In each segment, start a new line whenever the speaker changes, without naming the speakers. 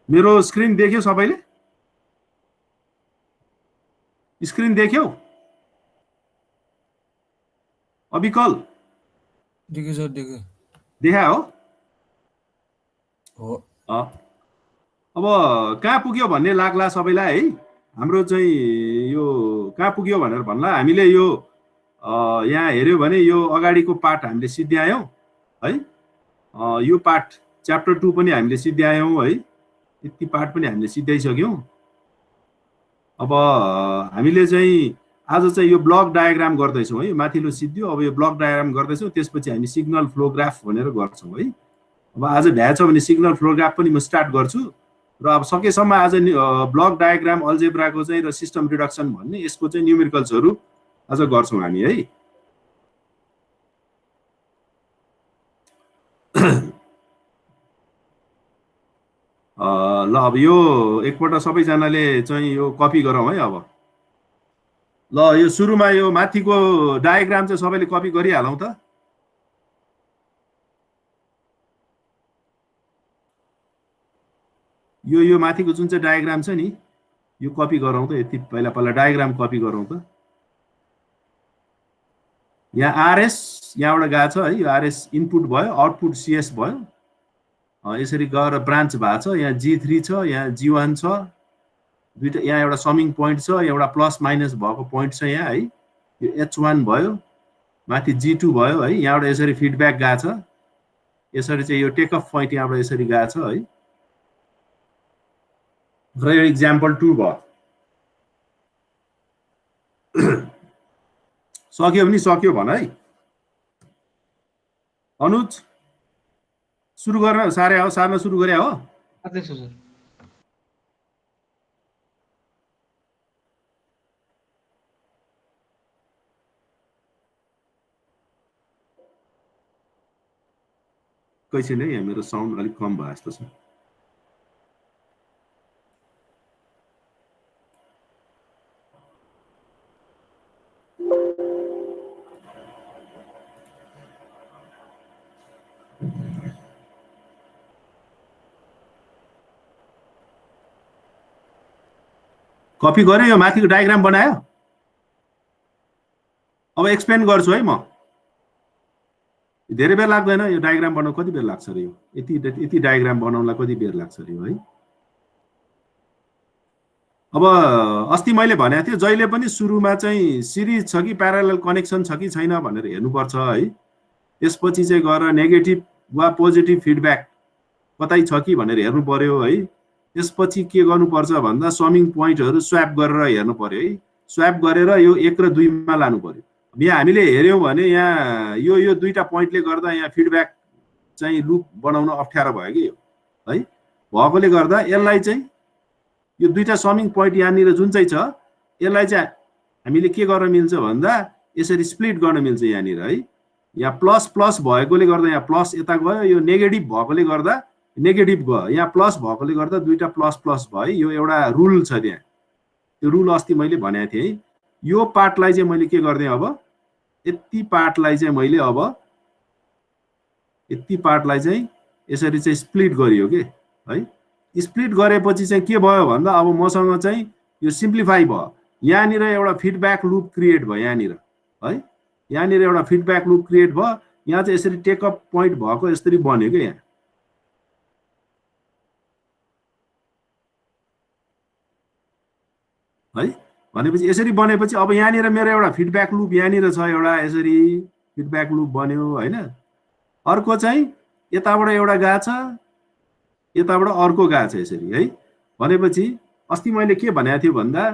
मेरो स्क्रिन देख्यो सबैले? स्क्रिन देख्यौ अविकल?
देख्यो सर, देख्यो।
देखा हो?
हो।
अब कहाँ पुग्यो भन्ने लाग्ला सबैलाई है। हाम्रो चाहिँ यो कहाँ पुग्यो भनेर भन्ला। हामीले यो यहाँ हेर्यो भने यो अगाडिको पार्ट हामीले सिद्ध्यायौँ है। यो पार्ट च्याप्टर 2 पनि हामीले सिद्ध्यायौँ है। यति पार्ट पनि हामीले सिद्ध्याइसक्यौँ। अब हामीले चाहिँ आज चाहिँ यो ब्लक डायग्राम गर्दैछौँ है। माथिल्लो सिद्धियो, अब यो ब्लक डायग्राम गर्दैछौँ, त्यसपछि हामी सिग्नल फ्लो ग्राफ भनेर गर्छौँ है। अब आज भ्याएछ भने सिग्नल फ्लो ग्राफ पनि म स्टार्ट गर्छु र अब सकेसम्म आज ब्लक डायग्राम अल्जेब्राको चाहिँ र सिस्टम रिडक्सन भन्ने यसको चाहिँ न्युमेरिकल्सहरू आज गर्छौँ हामी है। ल अब यो एकपल्ट सबैजनाले चाहिँ यो कपी गरौँ है। अब ल यो सुरुमा यो माथिको डायग्राम चाहिँ सबैले कपी गरिहालौँ त। यो माथिको जुन चाहिँ डायग्राम छ नि यो कपी गरौँ त। यति पहिला डायग्राम कपी गरौँ त। यहाँ आरएस यहाँबाट गएको छ है। यो आरएस इनपुट भयो, आउटपुट सीएस भयो। यसरी गएर ब्रान्च भएको छ। यहाँ G3 छ, यहाँ G1 छ, दुईटा यहाँ एउटा समिङ पोइन्ट छ, एउटा प्लस माइनस भएको पोइन्ट छ यहाँ है। यो H1 भयो, माथि G2 भयो है। यहाँबाट यसरी फिडब्याक गएको छ। यसरी चाहिँ यो टेक अफ पोइन्ट यहाँबाट यसरी गएको छ है। र यो इक्जाम्पल 2 भयो। सक्यो भने सक्यो भन है। अनुज सुरु गर्न सार्न सुरु गरे हो?
अध्यक्ष सर।
कैछिन है, यहाँ मेरो साउन्ड अलिक कम भयो जस्तो छ। कपी गरे, यो माथिको डायग्राम बनायो। अब एक्सप्लेन गर्छु है म। धेरै बेर लाग्दैन यो डायग्राम बनाउन। कति बेर लाग्छ र यो यति डायग्राम बनाउनलाई कति बेर लाग्छ र यो है। अब अस्ति मैले भनेको थिएँ जहिले पनि सुरुमा चाहिँ सिरिज छ कि प्यारालल कनेक्सन छ कि छैन भनेर हेर्नुपर्छ है। त्यसपछि चाहिँ गएर नेगेटिभ वा पोजिटिभ फिडब्याक कतै छ कि भनेर हेर्नु पर्यो है। त्यसपछि के गर्नुपर्छ भन्दा समिङ पोइन्टहरू स्वैप गरेर हेर्नु पर्यो है। स्वैप गरेर यो 1 र 2 मा लानु पर्यो। यहाँ हामीले हेर्यौं भने यहाँ यो दुईटा पोइन्टले गर्दा यहाँ फिडब्याक चाहिँ लुप बनाउन अप्ठ्यारो भयो कि यो है। भएकोले गर्दा यसलाई चाहिँ यो दुईटा समिङ पोइन्ट यहाँनिर जुन चाहिँ छ यसलाई चाहिँ हामीले के गर्न मिल्छ भन्दा यसरी स्प्लिट गर्न मिल्छ यहाँनिर है। यहाँ प्लस प्लस भएकोले गर्दा यहाँ प्लस यता गयो, यो नेगेटिभ भएकोले गर्दा नेगेटिभ गयो, यहाँ प्लस भएकोले गर्दा दुईटा प्लस प्लस भयो। यो एउटा रुल छ त्यहाँ। त्यो रुल अस्ति मैले भनेको थिएँ है। यो पार्टलाई चाहिँ मैले के गर्दै अब यति पार्टलाई चाहिँ मैले अब यति पार्टलाई चाहिँ यसरी चाहिँ स्प्लिट गरियो के है। स्प्लिट गरेपछि चाहिँ के भयो भन्दा अब मसँग चाहिँ यो सिम्प्लिफाई भयो। यहाँनिर एउटा फिडब्याक लुप क्रिएट भयो यहाँनिर है। यहाँनिर एउटा फिडब्याक लुप क्रिएट भयो। यहाँ चाहिँ यसरी टेकअप पोइन्ट भएको यसरी बन्यो के यहाँ है। भनेपछि यसरी बनेपछि अब यहाँनिर मेरो एउटा फिडब्याक लुप यहाँनिर छ, एउटा यसरी फिडब्याक लुप बन्यो हैन। अर्को चाहिँ यताबाट एउटा गएको छ, यताबाट अर्को गएको छ यसरी है। भनेपछि अस्ति मैले के भनेको थिएँ भन्दा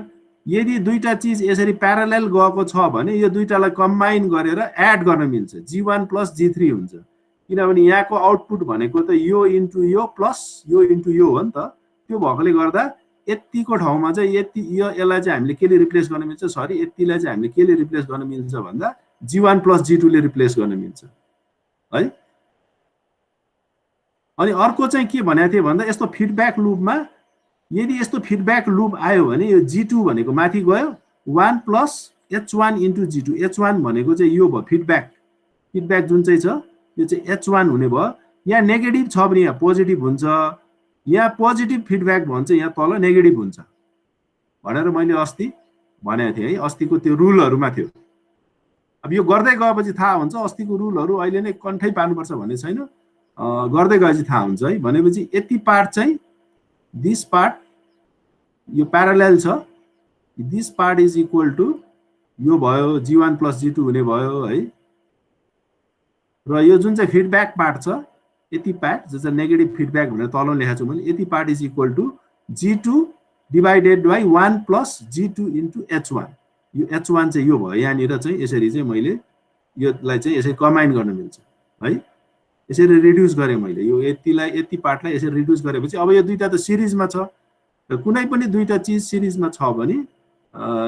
यदि दुईटा चीज यसरी प्यारालेल गएको छ भने यो दुईटालाई कम्बाइन गरेर एड गर्न मिल्छ। G1 + G3 हुन्छ। किनभने यहाँको आउटपुट भनेको त यो इन्टु यो प्लस यो इन्टु यो हो नि त। त्यो भएकोले गर्दा यतिको ठाउँमा चाहिँ यति यसलाई चाहिँ हामीले केले रिप्लेस गर्न मिल्छ, सरी यतिलाई चाहिँ हामीले केले रिप्लेस गर्न मिल्छ भन्दा G1 + G2 ले रिप्लेस गर्न मिल्छ है। अनि अर्को चाहिँ के भनेको थिएँ भन्दा यस्तो फिडब्याक लुपमा यदि यस्तो फिडब्याक लुप आयो भने यो G2 भनेको माथि गयो 1 + H1 * G2। H1 भनेको चाहिँ यो भयो फिडब्याक जुन चाहिँ छ यो चाहिँ H1 हुने भयो। यहाँ नेगेटिभ छ भने यहाँ पोजिटिभ हुन्छ, यहाँ पोजिटिभ फिडब्याक भन्छ, यहाँ तल नेगेटिभ हुन्छ भनेर मैले अस्ति भनेको थिएँ है। अस्तिको त्यो रुलहरूमा थियो। अब यो गर्दै गएपछि थाहा हुन्छ, अस्तिको रुलहरू अहिले नै कन्ठै पार्नुपर्छ भन्ने छैन, गर्दै गएपछि थाहा हुन्छ है। भनेपछि यति पार्ट चाहिँ दिस पार्ट यो प्यारालेल छ, this part is equal to यो भयो G1 + G2 हुने भयो है। र यो जुन चाहिँ फिडब्याक पार्ट छ यति पार्ट जो चाहिँ नेगेटिभ फिडब्याक भनेर तल लेखेको छु मैले, यति part is equal to G2 divided by 1 + G2 * H1। यो H1 चाहिँ यो भयो, यहाँनिर चाहिँ यसरी चाहिँ मैले योलाई चाहिँ यसरी कम्बाइन गर्न मिल्छ है। यसरी रिड्युस गरेँ मैले, यो यति पार्टलाई यसरी रिड्युस गरेपछि अब यो दुईटा त सिरिजमा छ, र कुनै पनि दुईटा चिज सिरिजमा छ भने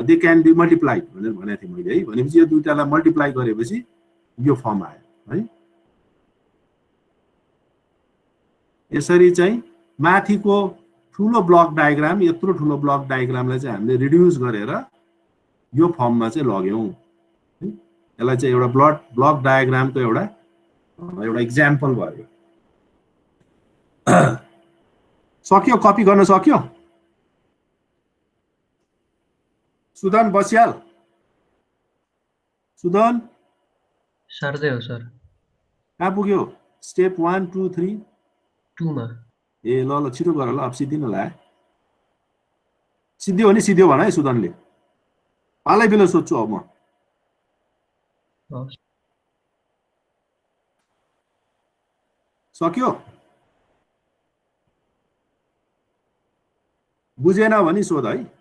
दे क्यान बी मल्टिप्लाइड भनेर भनेको थिएँ मैले है। भनेपछि यो दुईटालाई मल्टिप्लाई गरेपछि यो फर्म आयो है। यसरी चाहिँ माथिको ठुलो ब्लक डायग्राम, यत्रो ठुलो ब्लक डायग्रामलाई चाहिँ हामीले रिड्युस गरेर यो फर्ममा चाहिँ लग्यौँ। यसलाई चाहिँ एउटा ब्लक डायग्रामको एउटा इक्जाम्पल भयो। सक्यो? कपी गर्न सक्यो? सुदन बस्याल? सुदन
सर्दै हो सर।
कहाँ पुग्यो? स्टेप 1 2 3
2 मा।
ए ल छिटो गर ल, अब सिद्धिन ला। सिद्धियो भने सिद्धियो भन है सुदनले, पालै बेला सोध्छु अब म। सक्यो? बुझेन भने सोध है।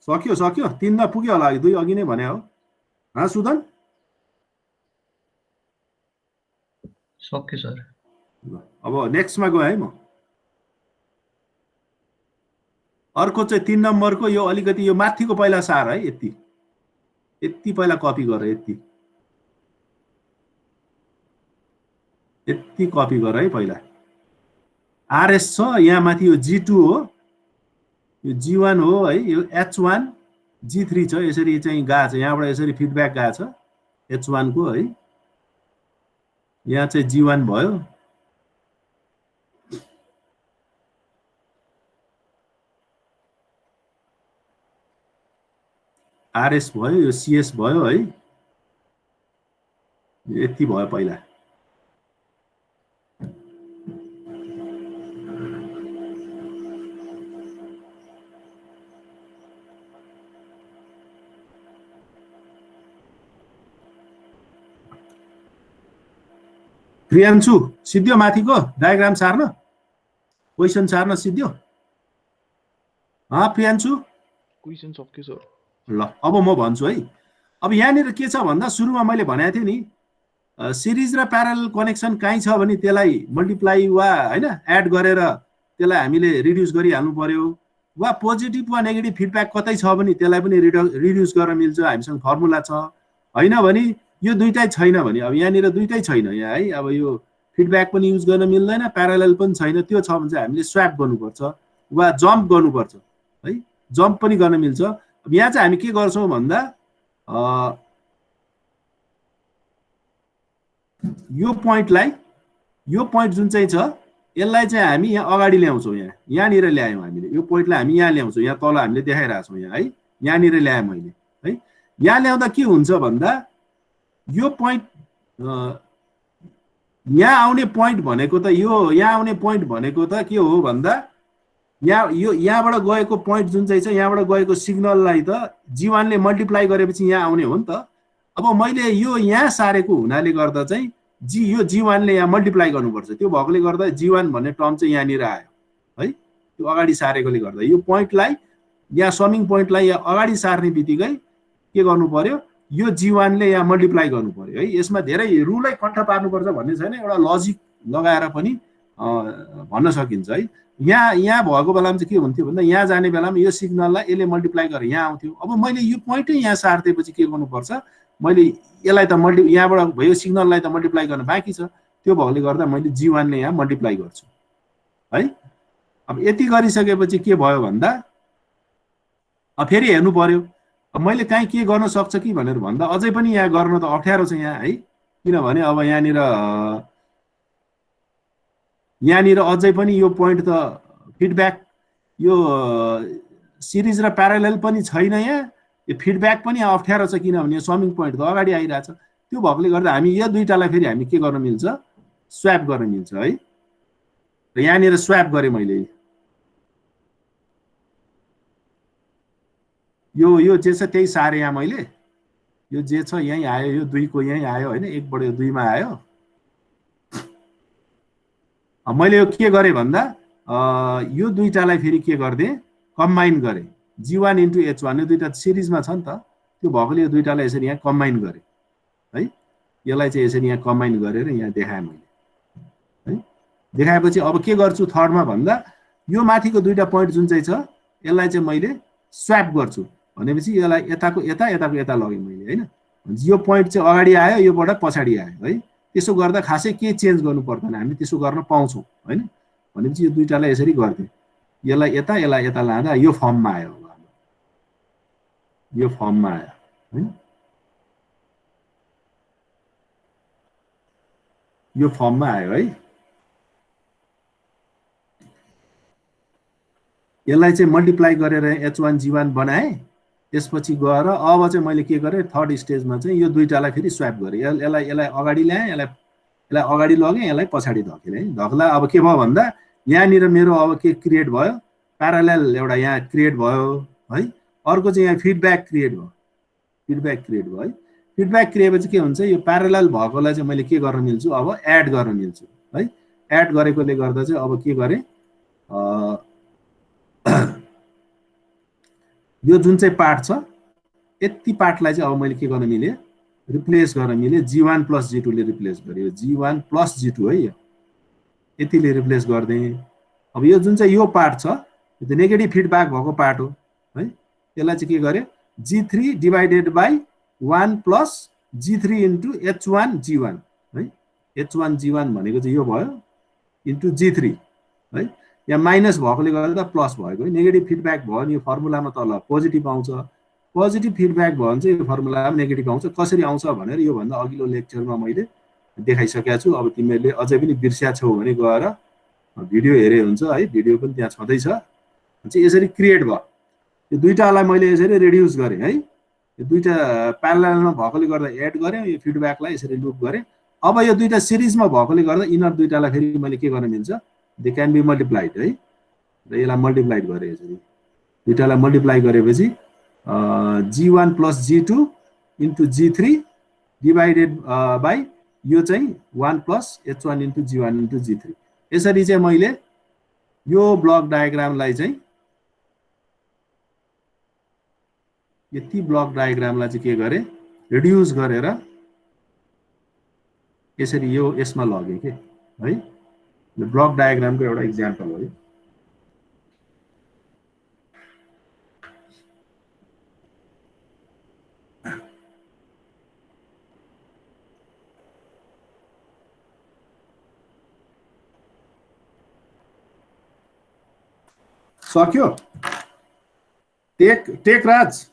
सक्यो 3 मा पुग्यो होला, 2 अघि नै भने हो। हाँ सुदन?
सक्यो सर।
अब नेक्स्टमा गयो है म। अर्को चाहिँ 3 नम्बरको यो अलिकति यो माथिको पहिला सार है। यति पहिला कपी गर, यति कपी गर है पहिला। आरएस छ यहाँ माथि, यो G2 हो, यो G1 हो है, यो H1 G3 छ। यसरी चाहिँ गएको छ, यहाँबाट यसरी फिडब्याक गएको छ H1 को है। यहाँ चाहिँ G1 भयो, आरएस भयो, यो सीएस भयो है। यति भयो पहिला। प्रियांशु सिद्धियो? माथिको डायग्राम सार्न, क्वेसन सार्न सिद्धियो? प्रियांशु?
क्वेसन सक्यो सर।
ल अब म भन्छु है। अब यहाँनिर के छ भन्दा सुरुमा मैले भनेको थिएँ नि, सिरिज र प्यारलल कनेक्सन कहीँ छ भने त्यसलाई मल्टिप्लाई वा हैन एड गरेर त्यसलाई हामीले रिड्युस गरिहाल्नु पर्यो, वा पोजिटिभ वा नेगेटिभ फिडब्याक कतै छ भने त्यसलाई पनि रिड्युस गर्न मिल्छ, हामीसँग फर्मुला छ। हैन भने यो दुईटै छैन भने, अब यहाँनिर दुईटै छैन यहाँ है, अब यो फिडब्याक पनि युज गर्न मिल्दैन, प्यारलल पनि छैन, त्यो छ भने चाहिँ हामीले स्वैप गर्नुपर्छ वा जम्प गर्नुपर्छ है। जम्प पनि गर्न मिल्छ। अब यहाँ चाहिँ हामी के गर्छौं भन्दा यो पोइन्ट जुन चाहिँ छ यसलाई चाहिँ हामी यहाँ अगाडि ल्याउँछौं, यहाँनिर ल्यायौं हामीले। यो पोइन्टलाई हामी यहाँ ल्याउँछौं, यहाँ तल हामीले देखाइरहेछौं यहाँ है, यहाँनिर ल्याएँ मैले है। यहाँ ल्याउँदा के हुन्छ भन्दा यो पोइन्ट यहाँ आउने पोइन्ट भनेको त यो, यहाँ आउने पोइन्ट भनेको त के हो भन्दा यहाँ यो यहाँबाट गएको पोइन्ट जुन चाहिँ छ, यहाँबाट गएको सिग्नललाई त G1 ले मल्टिप्लाई गरेपछि यहाँ आउने हो नि त। अब मैले यो यहाँ सारेको हुनाले गर्दा चाहिँ यो G1 ले यहाँ मल्टिप्लाई गर्नुपर्छ, त्यो भएकोले गर्दा G1 भन्ने टर्म चाहिँ यहाँनिर आयो है। त्यो अगाडि सारेकोले गर्दा यो पोइन्टलाई, यहाँ समिङ पोइन्टलाई यहाँ अगाडि सार्ने बित्तिकै के गर्नु पर्यो, यो G1 ले यहाँ मल्टिप्लाई गर्नु पर्यो है। यसमा धेरै रुलै कण्ठ पार्नुपर्छ भन्ने छैन, एउटा लजिक लगाएर पनि भन्न सकिन्छ है। यहाँ भएको बेलामा चाहिँ के हुन्थ्यो भन्दा यहाँ जाने बेलामा यो सिग्नललाई यसले मल्टिप्लाई गरेर यहाँ आउँथ्यो। अब मैले यो पोइन्टै यहाँ सार्दिएपछि के गर्नुपर्छ, मैले यसलाई त यहाँबाट भयो सिग्नललाई त मल्टिप्लाई गर्न बाँकी छ, त्यो भएकोले गर्दा मैले G1 ले यहाँ मल्टिप्लाई गर्छु है। अब यति गरिसकेपछि के भयो भन्दा अब फेरि हेर्नु पर्यो अब मैले काहीँ के गर्न सक्छ कि भनेर भन्दा अझै पनि यहाँ गर्न त अप्ठ्यारो छ यहाँ है किनभने अब यहाँनिर अझै पनि यो पोइन्ट त फिडब्याक यो सिरिज र प्यारालेल पनि छैन यहाँ यो फिडब्याक पनि अप्ठ्यारो छ किनभने समिङ पोइन्ट त अगाडि आइरहेछ त्यो भएकोले गर्दा हामी यो दुईटालाई फेरि हामी के गर्न मिल्छ स्वैप गर्न मिल्छ है र यहाँनिर स्वैप गरेँ मैले यो जे छ त्यही सारे यहाँ मैले यो जे छ यही आयो यो 2 को यही आयो हैन 1 बाट यो 2 मा आयो अब मैले यो के गरे भन्दा यो दुईटालाई फेरि के गर्दे कम्बाइन गरे G1 into H1 यो दुईटा सिरिजमा छ नि त त्यो भएकोले यो दुईटालाई यसरी यहाँ कम्बाइन गरे है यसलाई चाहिँ यसरी यहाँ कम्बाइन गरेर यहाँ देखाए मैले है देखाएपछि अब के गर्छु थर्डमा भन्दा यो माथिको दुईटा पोइन्ट जुन चाहिँ छ यसलाई चाहिँ मैले स्वैप गर्छु भनेपछि यसलाई यताको यता यताको यता लगे मैले हैन यो पोइन्ट चाहिँ अगाडि आयो योबाट पछाडी आयो है त्यसो गर्दा खासै के चेन्ज गर्नु पर्दैन हामी त्यसो गर्न पाउँछौं हैन भनेपछि यो दुईटालाई यसरी गर्थे यसलाई यता लाँदा यो फर्ममा आयो यो फर्ममा आयो हैन यो फर्ममा आयो है यसलाई चाहिँ मल्टिप्लाई गरेर H1 G1 बनाए त्यसपछि गएर अब चाहिँ मैले के गरे थर्ड स्टेजमा चाहिँ यो दुईटालाई फेरि स्वैप गरे यसलाई अगाडि ल्याए यसलाई अगाडि लगे यसलाई पछाडी धकेले है धक्ला अब के भयो भन्दा यहाँनिर मेरो अब के क्रिएट भयो प्यारालेल एउटा यहाँ क्रिएट भयो है अर्को चाहिँ यहाँ फिडब्याक क्रिएट भयो है फिडब्याक क्रिएपछि के हुन्छ यो प्यारालेल भएकोलाई चाहिँ मैले के गर्न मिल्छु अब एड गर्न मिल्छु है एड गरेकोले गर्दा चाहिँ अब के गरे यो जुन चाहिँ पार्ट छ यति पार्टलाई चाहिँ अब मैले के गर्न मिले रिप्लेस गर्न मिले G1 plus G2 ले रिप्लेस गरे G1 plus G2 है यतिले रिप्लेस गर्दै अब यो जुन चाहिँ यो पार्ट छ यो नेगेटिभ फिडब्याक भएको पार्ट हो है यसलाई चाहिँ के गरे G3 divided by 1 plus G3 into H1 G1 है H1 G1 भनेको चाहिँ यो भयो इन्टु G3 है यहाँ माइनस भएकोले गर्दा प्लस भएको है नेगेटिभ फिडब्याक भयो नि यो फर्मुलामा तल पोजिटिभ आउँछ पोजिटिभ फिडब्याक भयो भने चाहिँ यो फर्मुलामा नेगेटिभ आउँछ कसरी आउँछ भनेर यो भन्दा अघिल्लो लेक्चरमा मैले देखाइसकेको छु अब तिमीहरूले अझै पनि बिर्स्या छौ भने गएर भिडियो हेरे हुन्छ है भिडियो पनि त्यहाँ छँदै छ चाहिँ यसरी क्रिएट भयो यो दुईटालाई मैले यसरी रिड्युस गरे है यो दुईटा प्यारालेलमा भएकोले गर्दा एड गरे यो फिडब्याकलाई यसरी लुप गरे अब यो दुईटा सिरिजमा भएकोले गर्दा इनर दुईटालाई फेरि मैले के गर्न मिल्छ दे क्यान बी मल्टिप्लाइड है र यसलाई मल्टिप्लाइड गरे यसरी दुईटालाई मल्टिप्लाई गरेपछि G1 plus G2 into G3 divided by यो चाहिँ 1 plus H1 into G1 into G3 यसरी चाहिँ मैले यो ब्लक डायग्रामलाई चाहिँ यति ब्लक डायग्रामलाई चाहिँ के गरे रिड्युस गरेर यसरी यो यसमा लगे के है यो ब्लक डायग्रामको एउटा एक्जाम्पल हो सक्यो टेक राज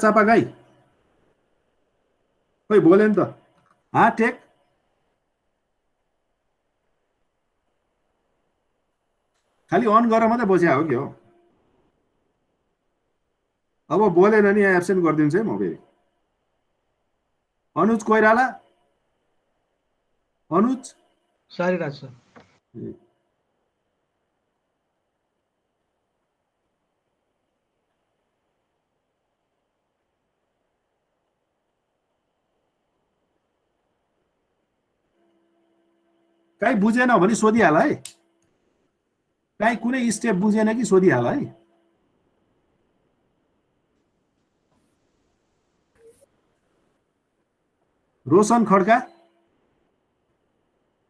चापागाई खोइ बोले नि त टेक खाली अन गरेर मात्रै बसिया हो कि हो अब बोलेन नि एब्सेन्ट गरिदिन्छु है म फेरि अनुज कोइराला अनुज
सारीराज सर
कहीँ बुझेन भने सोधिहाल है कहीँ कुनै स्टेप बुझेन कि सोधिहाल है रोशन खड्का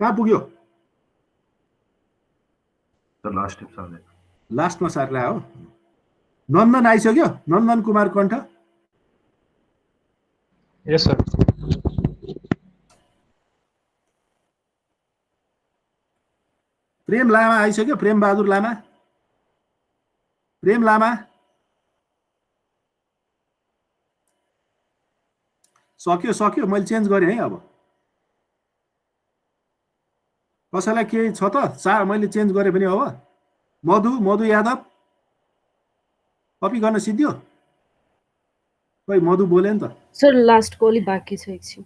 कहाँ पुग्यो लास्टमा सार्ला हो नन्दन आइसक्यो नन्दन कुमार कण्ठ
यस सर
प्रेम लामा आइसक्यो, प्रेम बहादुर लामा, प्रेम लामा सक्यो सक्यो, मैले चेन्ज गरेँ है। अब कसैलाई केही छ त? मैले चेन्ज गरेँ पनि। अब मधु यादव कपी गर्न सिद्धियो? खै मधु बोले नि त।
सर लास्ट कल बाँकी छ एकछिन।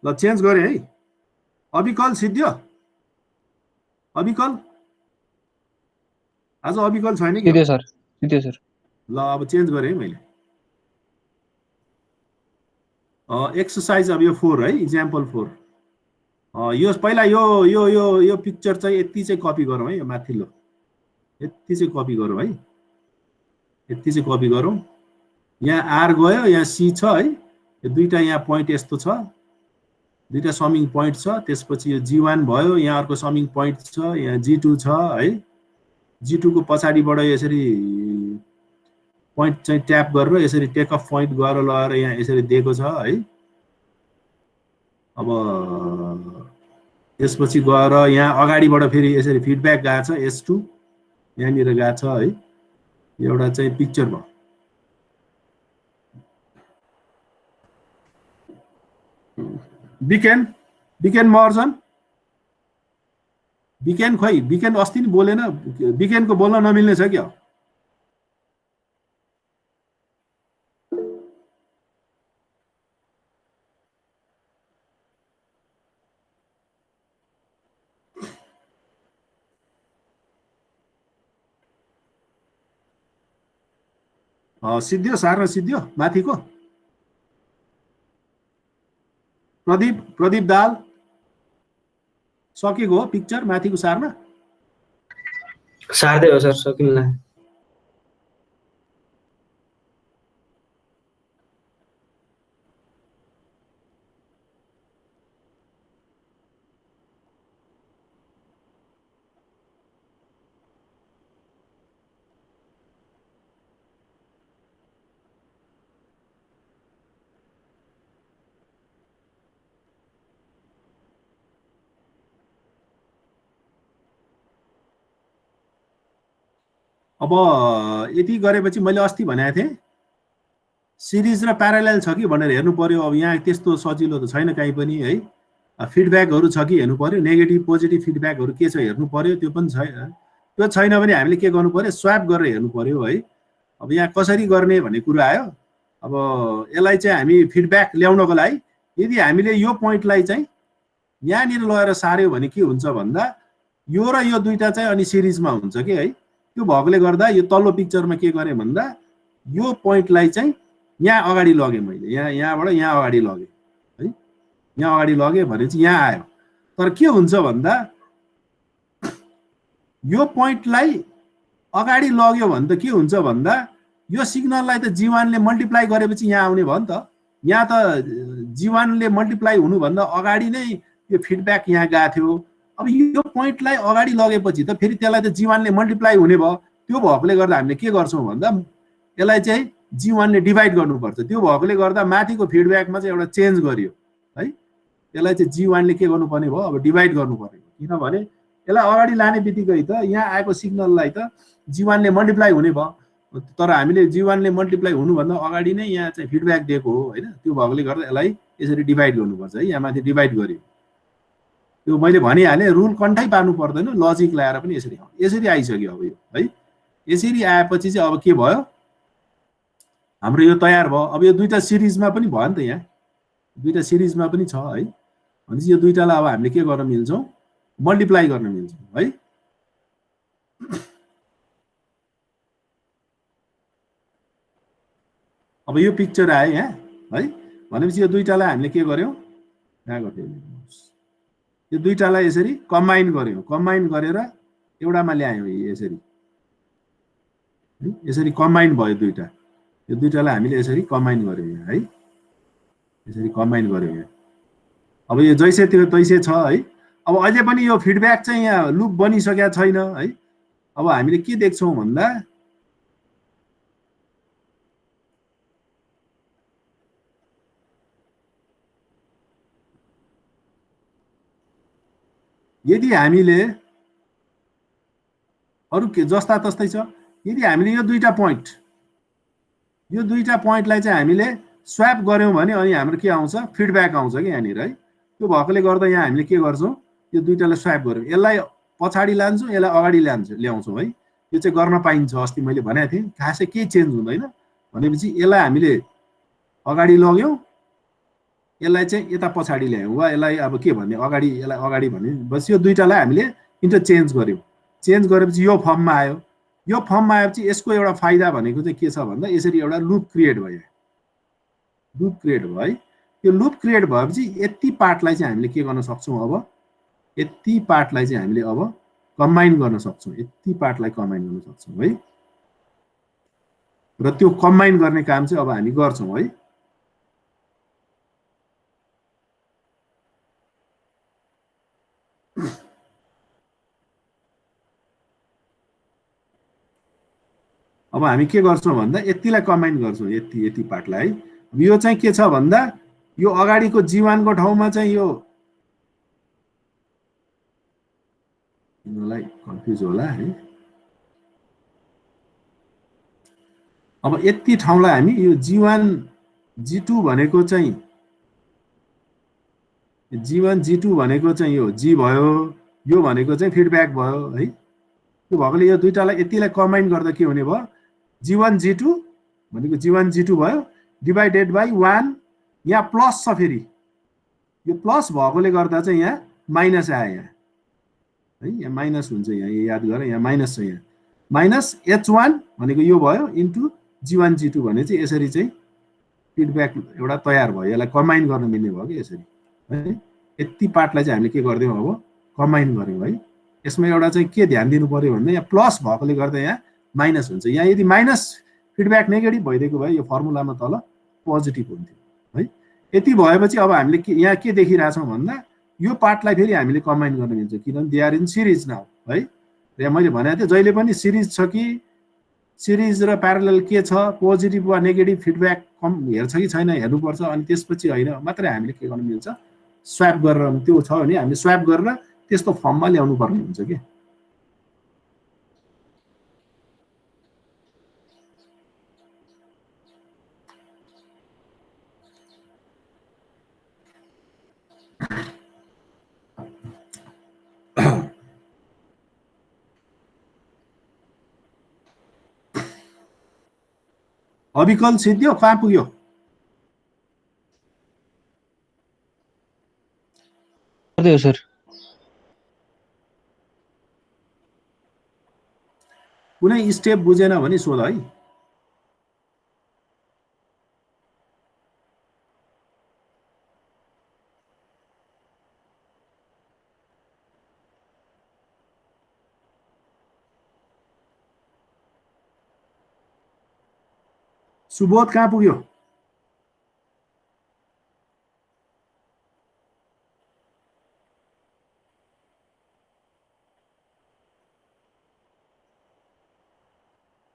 ल चेन्ज गरेँ है। अविकल सिद्धियो? अविकल आज अविकल छैन कि?
सर सिधै सर।
ल अब चेन्ज गरेँ है मैले। एक्सर्साइज अब यो 4 है, इक्जाम्पल 4। यो पहिला यो यो यो यो पिक्चर चाहिँ यति चाहिँ कपी गरौँ है, यो माथिल्लो यति चाहिँ कपी गरौँ है, यति चाहिँ कपी गरौँ। यहाँ आर गयो, यहाँ सी छ है, यो दुईटा यहाँ पोइन्ट यस्तो छ, दुईटा समिङ पोइन्ट छ। त्यसपछि यो जी1 भयो, यहाँ अर्को समिङ पोइन्ट छ, यहाँ जी2 छ है। जी2 को पछाडिबाट यसरी पोइन्ट चाहिँ ट्याप गरेर यसरी टेक अफ पोइन्ट गरेर लगाएर यहाँ यसरी दिएको छ है। अब त्यसपछि गएर यहाँ अगाडिबाट फेरि यसरी फिडब्याक गएको छ, S2 यहाँनिर गएको छ है। एउटा चाहिँ पिक्चर भयो। बिकेन मर्जन, बिकेन खोइ, बिकेन अस्ति नि बोलेन, बिकेनको बोल्न नमिल्ने छ क्या? सिद्धियो, सार्न सिद्धियो माथिको? प्रदीप दाल सकेको हो पिक्चर माथिको सार्न?
सार्दै हो सर, सकिन्न।
अब यति गरेपछि मैले अस्ति भनेको थिएँ सिरिज र प्यारालेल छ कि भनेर हेर्नु पर्यो। अब यहाँ त्यस्तो सजिलो त छैन कहीँ पनि है। फिडब्याकहरू छ कि हेर्नु पर्यो, नेगेटिभ पोजिटिभ फिडब्याकहरू के छ हेर्नु पर्यो। त्यो पनि छैन, त्यो छैन भने हामीले के गर्नु पर्यो, स्वाप गरेर हेर्नु पर्यो है। अब यहाँ कसरी गर्ने भन्ने कुरा आयो। अब यसलाई चाहिँ हामी फिडब्याक ल्याउनको लागि यदि हामीले यो पोइन्टलाई चाहिँ यहाँनिर लगेर सार्यो भने के हुन्छ भन्दा यो र यो दुईटा चाहिँ अनि सिरिजमा हुन्छ कि है। त्यो भएकोले गर्दा यो तल्लो पिक्चरमा के गरेँ भन्दा यो पोइन्टलाई चाहिँ यहाँ अगाडि लगेँ मैले, यहाँबाट यहाँ अगाडि लगेँ है। यहाँ अगाडि लगेँ भने चाहिँ यहाँ आयो। तर के हुन्छ भन्दा यो पोइन्टलाई अगाडि लग्यो भने त के हुन्छ भन्दा यो सिग्नललाई त जी1ले मल्टिप्लाई गरेपछि यहाँ आउने भयो नि त। यहाँ त जी1ले मल्टिप्लाई हुनुभन्दा अगाडि नै यो फिडब्याक यहाँ गएको थियो। अब यो पोइन्टलाई अगाडि लगेपछि त फेरि त्यसलाई त जी1ले मल्टिप्लाई हुने भयो। त्यो भएकोले गर्दा हामीले के गर्छौँ भन्दा यसलाई चाहिँ जी1ले डिभाइड गर्नुपर्छ। त्यो भएकोले गर्दा माथिको फिडब्याकमा चाहिँ एउटा चेन्ज गरियो है। यसलाई चाहिँ जी1ले के गर्नुपर्ने भयो, अब डिभाइड गर्नु पर्यो। किनभने यसलाई अगाडि लाने बित्तिकै त यहाँ आएको सिग्नललाई त जी1ले मल्टिप्लाई हुने भयो। तर हामीले जी1ले मल्टिप्लाई हुनुभन्दा अगाडि नै यहाँ चाहिँ फिडब्याक दिएको हो होइन। त्यो भएकोले गर्दा यसलाई यसरी डिभाइड गर्नुपर्छ है। यहाँ माथि डिभाइड गर्यो। त्यो मैले भनिहालेँ, रुल कन्ठै पार्नु पर्दैन, लजिक ल्याएर पनि यसरी आइसक्यो अब यो है। यसरी आएपछि चाहिँ अब के भयो, हाम्रो यो तयार भयो। अब यो दुईटा सिरिजमा पनि भयो नि त, यहाँ दुईटा सिरिजमा पनि छ है। भनेपछि यो दुईटालाई अब हामीले के गर्न मिल्छौँ, मल्टिप्लाई गर्न मिल्छौँ है। अब यो पिक्चर आयो यहाँ है। भनेपछि यो दुईटालाई हामीले के गर्यौँ, यहाँ गर्थ्यो लेख्नुहोस्। यो दुईटालाई यसरी कम्बाइन गर्यो, कम्बाइन गरेर एउटामा ल्यायौँ यसरी, यसरी कम्बाइन भयो दुईटा। यो दुईटालाई हामीले यसरी कम्बाइन गर्यौँ यहाँ है, यसरी कम्बाइन गर्यौँ यहाँ। अब यो जैसे त्यो तैसे छ है। अब अझै पनि यो फिडब्याक चाहिँ यहाँ लुप बनिसकेको छैन है। अब हामीले के देख्छौँ भन्दा यदि हामीले अरु के जस्ता तस्तै छ, यदि हामीले यो दुईटा पोइन्टलाई चाहिँ हामीले स्वैप गर्यौँ भने अनि हाम्रो के आउँछ, फिडब्याक आउँछ कि यहाँनिर है। त्यो भएकोले गर्दा यहाँ हामीले के गर्छौँ, यो दुईटालाई स्वैप गर्यौँ, यसलाई पछाडि लान्छौँ, यसलाई अगाडि ल्याउँछौँ है। यो चाहिँ गर्न पाइन्छ। अस्ति मैले भनेको थिएँ खासै केही चेन्ज हुँदैन भनेपछि यसलाई हामीले अगाडि लग्यौँ, यसलाई चाहिँ यता पछाडि ल्यायौँ वा यसलाई अब के भन्ने अगाडि, यसलाई अगाडि भने बस यो दुईटालाई हामीले इन्टरचेन्ज गर्यौँ। चेन्ज गरेपछि यो फर्ममा आयो। यो फर्ममा आएपछि यसको एउटा फाइदा भनेको चाहिँ के छ भन्दा यसरी एउटा लुप क्रिएट भयो, लुप क्रिएट भयो है। यो लुप क्रिएट भएपछि यति पार्टलाई चाहिँ हामीले के गर्न सक्छौँ, अब यति पार्टलाई चाहिँ हामीले अब कम्बाइन गर्न सक्छौँ, यति पार्टलाई कम्बाइन गर्न सक्छौँ है। र त्यो कम्बाइन गर्ने काम चाहिँ अब हामी गर्छौँ है। अब हामी के गर्छौँ भन्दा यतिलाई कम्बाइन गर्छौँ, यति पार्टलाई है। यो चाहिँ के छ भन्दा यो अगाडिको जीवनको ठाउँमा चाहिँ यो मलाई कन्फ्युज होला है। अब यति ठाउँलाई हामी यो जीवन G2 भनेको चाहिँ यो जी भयो, यो भनेको चाहिँ फिडब्याक भयो है। त्यो भएकोले यो दुईटालाई यतिलाई कम्बाइन गर्दा के हुने भयो, G1 G2 भनेको G1 G2 भयो डिभाइडेड बाई 1। यहाँ प्लस छ, फेरि यो प्लस भएकोले गर्दा चाहिँ यहाँ माइनस आयो यहाँ है। यहाँ माइनस हुन्छ, यहाँ याद गरेर यहाँ माइनस छ, यहाँ माइनस H1 भनेको यो भयो इन्टु G1 G2 भने चाहिँ यसरी चाहिँ फिडब्याक एउटा तयार भयो। यसलाई कम्बाइन गर्न मिल्ने भयो कि यसरी है। यति पार्टलाई चाहिँ हामीले के गर्दियौँ, अब कम्बाइन गऱ्यौँ है। यसमा एउटा चाहिँ के ध्यान दिनु पर्यो भन्दा यहाँ प्लस भएकोले गर्दा यहाँ माइनस हुन्छ। यहाँ यदि माइनस फिडब्याक नेगेटिभ भइदिएको भए यो फर्मुलामा तल पोजिटिभ हुन्थ्यो है। यति भएपछि अब हामीले यहाँ के देखिरहेछौँ भन्दा यो पार्टलाई फेरि हामीले कम्बाइन गर्न मिल्छ, किनभने they are in series now है। र मैले भनेको थिएँ जहिले पनि सिरिज छ कि सिरिज र प्यारलल के छ, पोजिटिभ वा नेगेटिभ फिडब्याक हेर्छ कि छैन हेर्नुपर्छ। अनि त्यसपछि होइन मात्रै हामीले के गर्न मिल्छ, स्वैप गरेर, त्यो छ भने हामीले स्वैप गरेर त्यस्तो फर्ममा ल्याउनु पर्ने हुन्छ कि। अविकल सिद्धियो, कहाँ पुग्यो?
सर
कुनै स्टेप बुझेन भने सोध है। सुबोध कहाँ पुग्यो?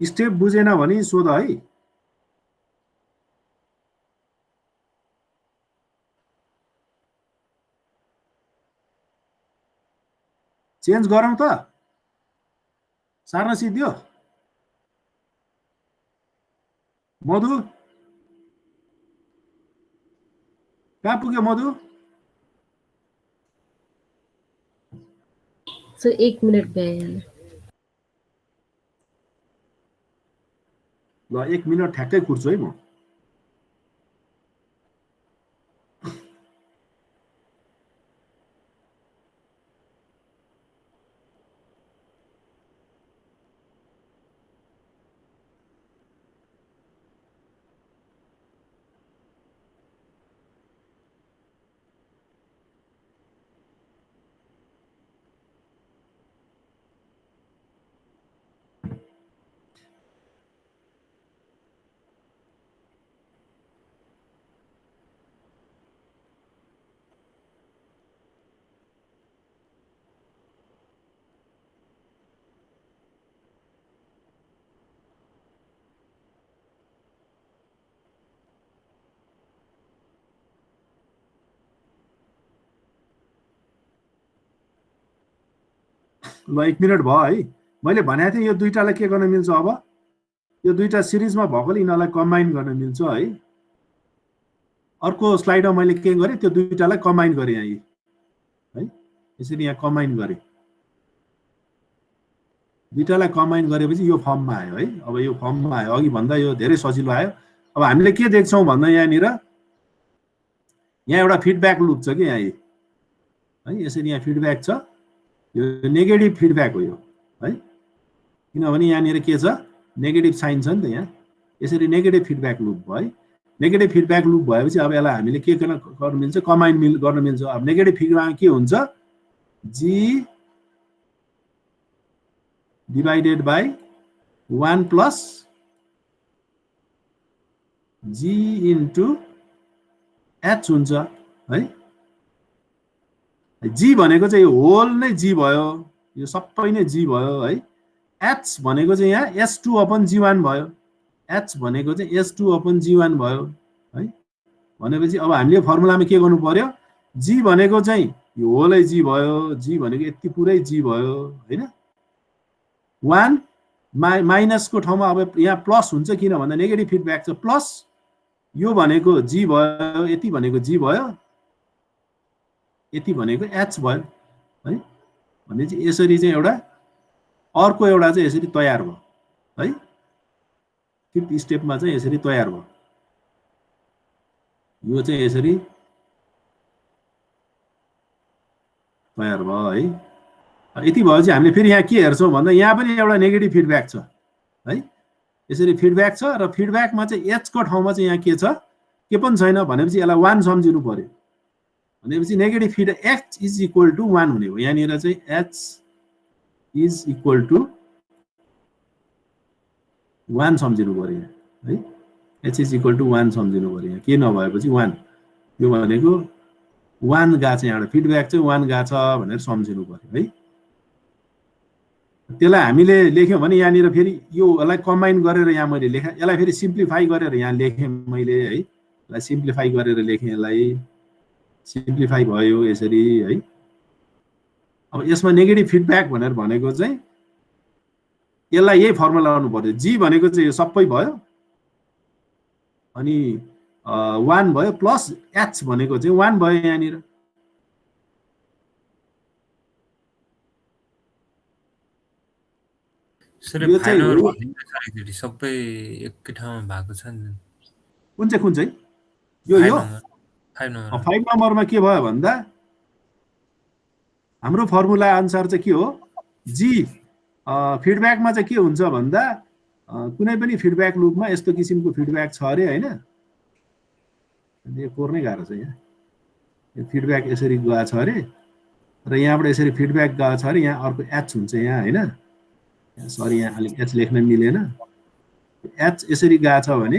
स्टेप बुझेन भने सोध है। चेन्ज गरौँ त, सार्न सिद्धियो। मधु कहाँ पुग्यो? मधु
सर 1 मिनट पे आइहाल्यो।
ल 1 मिनट ठ्याक्कै कुर्छु है म। ल 1 मिनेट भयो है। मैले भनेको थिएँ यो दुईटालाई के गर्न मिल्छ, अब यो दुईटा सिरिजमा भएकोले यिनीहरूलाई कम्बाइन गर्न मिल्छ है। अर्को स्लाइडमा मैले के गरेँ, त्यो दुईटालाई कम्बाइन गरेँ यहाँ है, यसरी यहाँ कम्बाइन गरेँ। दुईटालाई कम्बाइन गरेपछि यो फर्ममा आयो है। अब यो फर्ममा आयो, अघि भन्दा यो धेरै सजिलो आयो। अब हामीले के देख्छौँ भन्दा यहाँनिर यहाँ एउटा फिडब्याक लुप छ कि यहाँ है, यसरी यहाँ फिडब्याक छ, यो नेगेटिभ फिडब्याक हो यो है, किनभने यहाँनिर के छ, नेगेटिभ साइन छ नि त यहाँ, यसरी नेगेटिभ फिडब्याक लुप भयो है। नेगेटिभ फिडब्याक लुप भएपछि अब यसलाई हामीले के गर्न मिल्छ, कम्बाइन गर्न मिल्छ। अब नेगेटिभ फिडब्याक के हुन्छ, G divided by 1 plus G into H हुन्छ है। जी भनेको चाहिँ यो होल नै जी भयो, यो सबै नै जी भयो है। एच भनेको चाहिँ यहाँ S2/G1 भयो, एच भनेको चाहिँ S2/G1 भयो है। भनेपछि अब हामीले फर्मुलामा के गर्नु पर्यो, जी भनेको चाहिँ यो होलै जी भयो, जी भनेको यति पुरै जी भयो हैन। 1 माइनसको ठाउँमा अब यहाँ प्लस हुन्छ, किन भन्दा नेगेटिभ फिडब्याक छ, प्लस यो भनेको जी भयो, यति भनेको जी भयो, यति भनेको एच भयो है। भनेपछि यसरी चाहिँ एउटा अर्को एउटा चाहिँ यसरी तयार भयो है। फिफ्थ स्टेपमा चाहिँ यसरी तयार भयो, यो चाहिँ यसरी तयार भयो है। यति भएपछि हामीले फेरि यहाँ के हेर्छौँ भन्दा यहाँ पनि एउटा नेगेटिभ फिडब्याक छ है, यसरी फिडब्याक छ र फिडब्याकमा चाहिँ एचको ठाउँमा चाहिँ यहाँ के छ, के पनि छैन। भनेपछि यसलाई 1 सम्झिनु पर्यो। भनेपछि negative feed H is equal to 1 हुने हो। यहाँनिर चाहिँ एच इज इक्वल टु 1 सम्झिनु पर्यो है, एच इज इक्वल टु 1 सम्झिनु पर्यो। के नभएपछि 1, यो भनेको 1 गएको छ, यहाँबाट फिडब्याक चाहिँ 1 गएको छ भनेर सम्झिनु पर्यो है। त्यसलाई हामीले लेख्यौँ भने यहाँनिर फेरि योलाई कम्बाइन गरेर यहाँ मैले लेखेँ, यसलाई फेरि सिम्प्लिफाई गरेर यहाँ लेखेँ मैले है, यसलाई सिम्प्लिफाई गरेर लेखेँ, यसलाई सिम्प्लिफाई भयो यसरी है। अब यसमा नेगेटिभ फिडब्याक भनेर भनेको चाहिँ यसलाई यही फर्मुला लगाउनु पर्यो, जी भनेको चाहिँ यो सबै भयो, अनि 1 भयो, प्लस एच भनेको चाहिँ 1 भयो यहाँनिर।
यो चाहिँ सबै एकै ठाउँमा भएको छ नि।
कुन चाहिँ यो 5 नम्बरमा के भयो भन्दा हाम्रो फर्मुला अनुसार चाहिँ के हो, जी फिडब्याकमा चाहिँ के हुन्छ भन्दा कुनै पनि फिडब्याक लुपमा यस्तो किसिमको फिडब्याक छ अरे हैन। यो कोर्नै गाह्रो छ, यहाँ यो फिडब्याक यसरी गएको छ अरे र यहाँबाट यसरी फिडब्याक गएको छ अरे, यहाँ अर्को एच हुन्छ यहाँ हैन। सरी यहाँ अलिक एच लेख्न मिलेन, एच यसरी गएको छ भने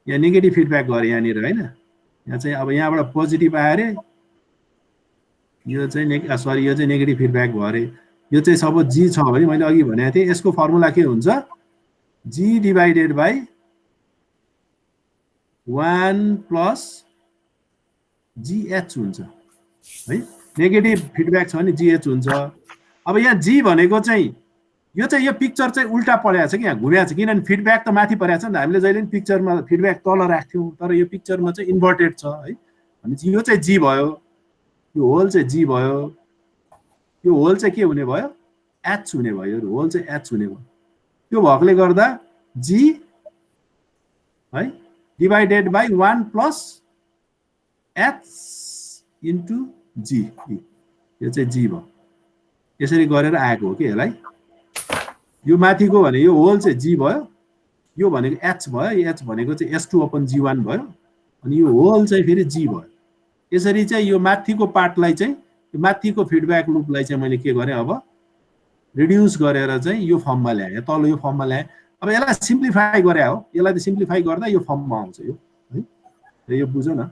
यहाँ नेगेटिभ फिडब्याक गरे यहाँनिर हैन। यहाँ चाहिँ अब यहाँबाट पोजिटिभ आयो अरे, यो चाहिँ सरी यो चाहिँ नेगेटिभ फिडब्याक भयो अरे। यो चाहिँ सपोज जी छ भने मैले अघि भनेको थिएँ यसको फर्मुला के हुन्छ, G divided by 1 plus GH हुन्छ है। नेगेटिभ फिडब्याक छ भने जीएच हुन्छ। अब यहाँ जी भनेको चाहिँ यो पिक्चर चाहिँ उल्टा परेको छ कि यहाँ घुमेको छ, किनभने फिडब्याक त माथि परेको छ नि त। हामीले जहिले पनि पिक्चरमा फिडब्याक तल राख्थ्यौँ, तर यो पिक्चरमा चाहिँ इन्भर्टेड छ है। भनेपछि यो चाहिँ जी भयो, यो होल चाहिँ जी भयो, यो होल चाहिँ के हुने भयो, एच हुने भयो, होल चाहिँ एच हुने भयो। त्यो भएकोले गर्दा जी है divided by 1 plus H into G, यो चाहिँ जी भयो। यसरी गरेर आएको हो कि यसलाई। यो माथिको भने यो होल चाहिँ जी भयो, यो भनेको एच भयो, एच भनेको चाहिँ S2/G1 भयो, अनि यो होल चाहिँ फेरि जी भयो। यसरी चाहिँ यो माथिको पार्टलाई चाहिँ, यो माथिको फिडब्याक लुपलाई चाहिँ मैले के गरेँ, अब रिड्युस गरेर चाहिँ यो फर्ममा ल्याएँ, तल यो फर्ममा ल्याएँ। अब यसलाई सिम्प्लिफाई गरे हो, यसलाई त सिम्प्लिफाई गर्दा यो फर्ममा आउँछ यो है। यो बुझ न,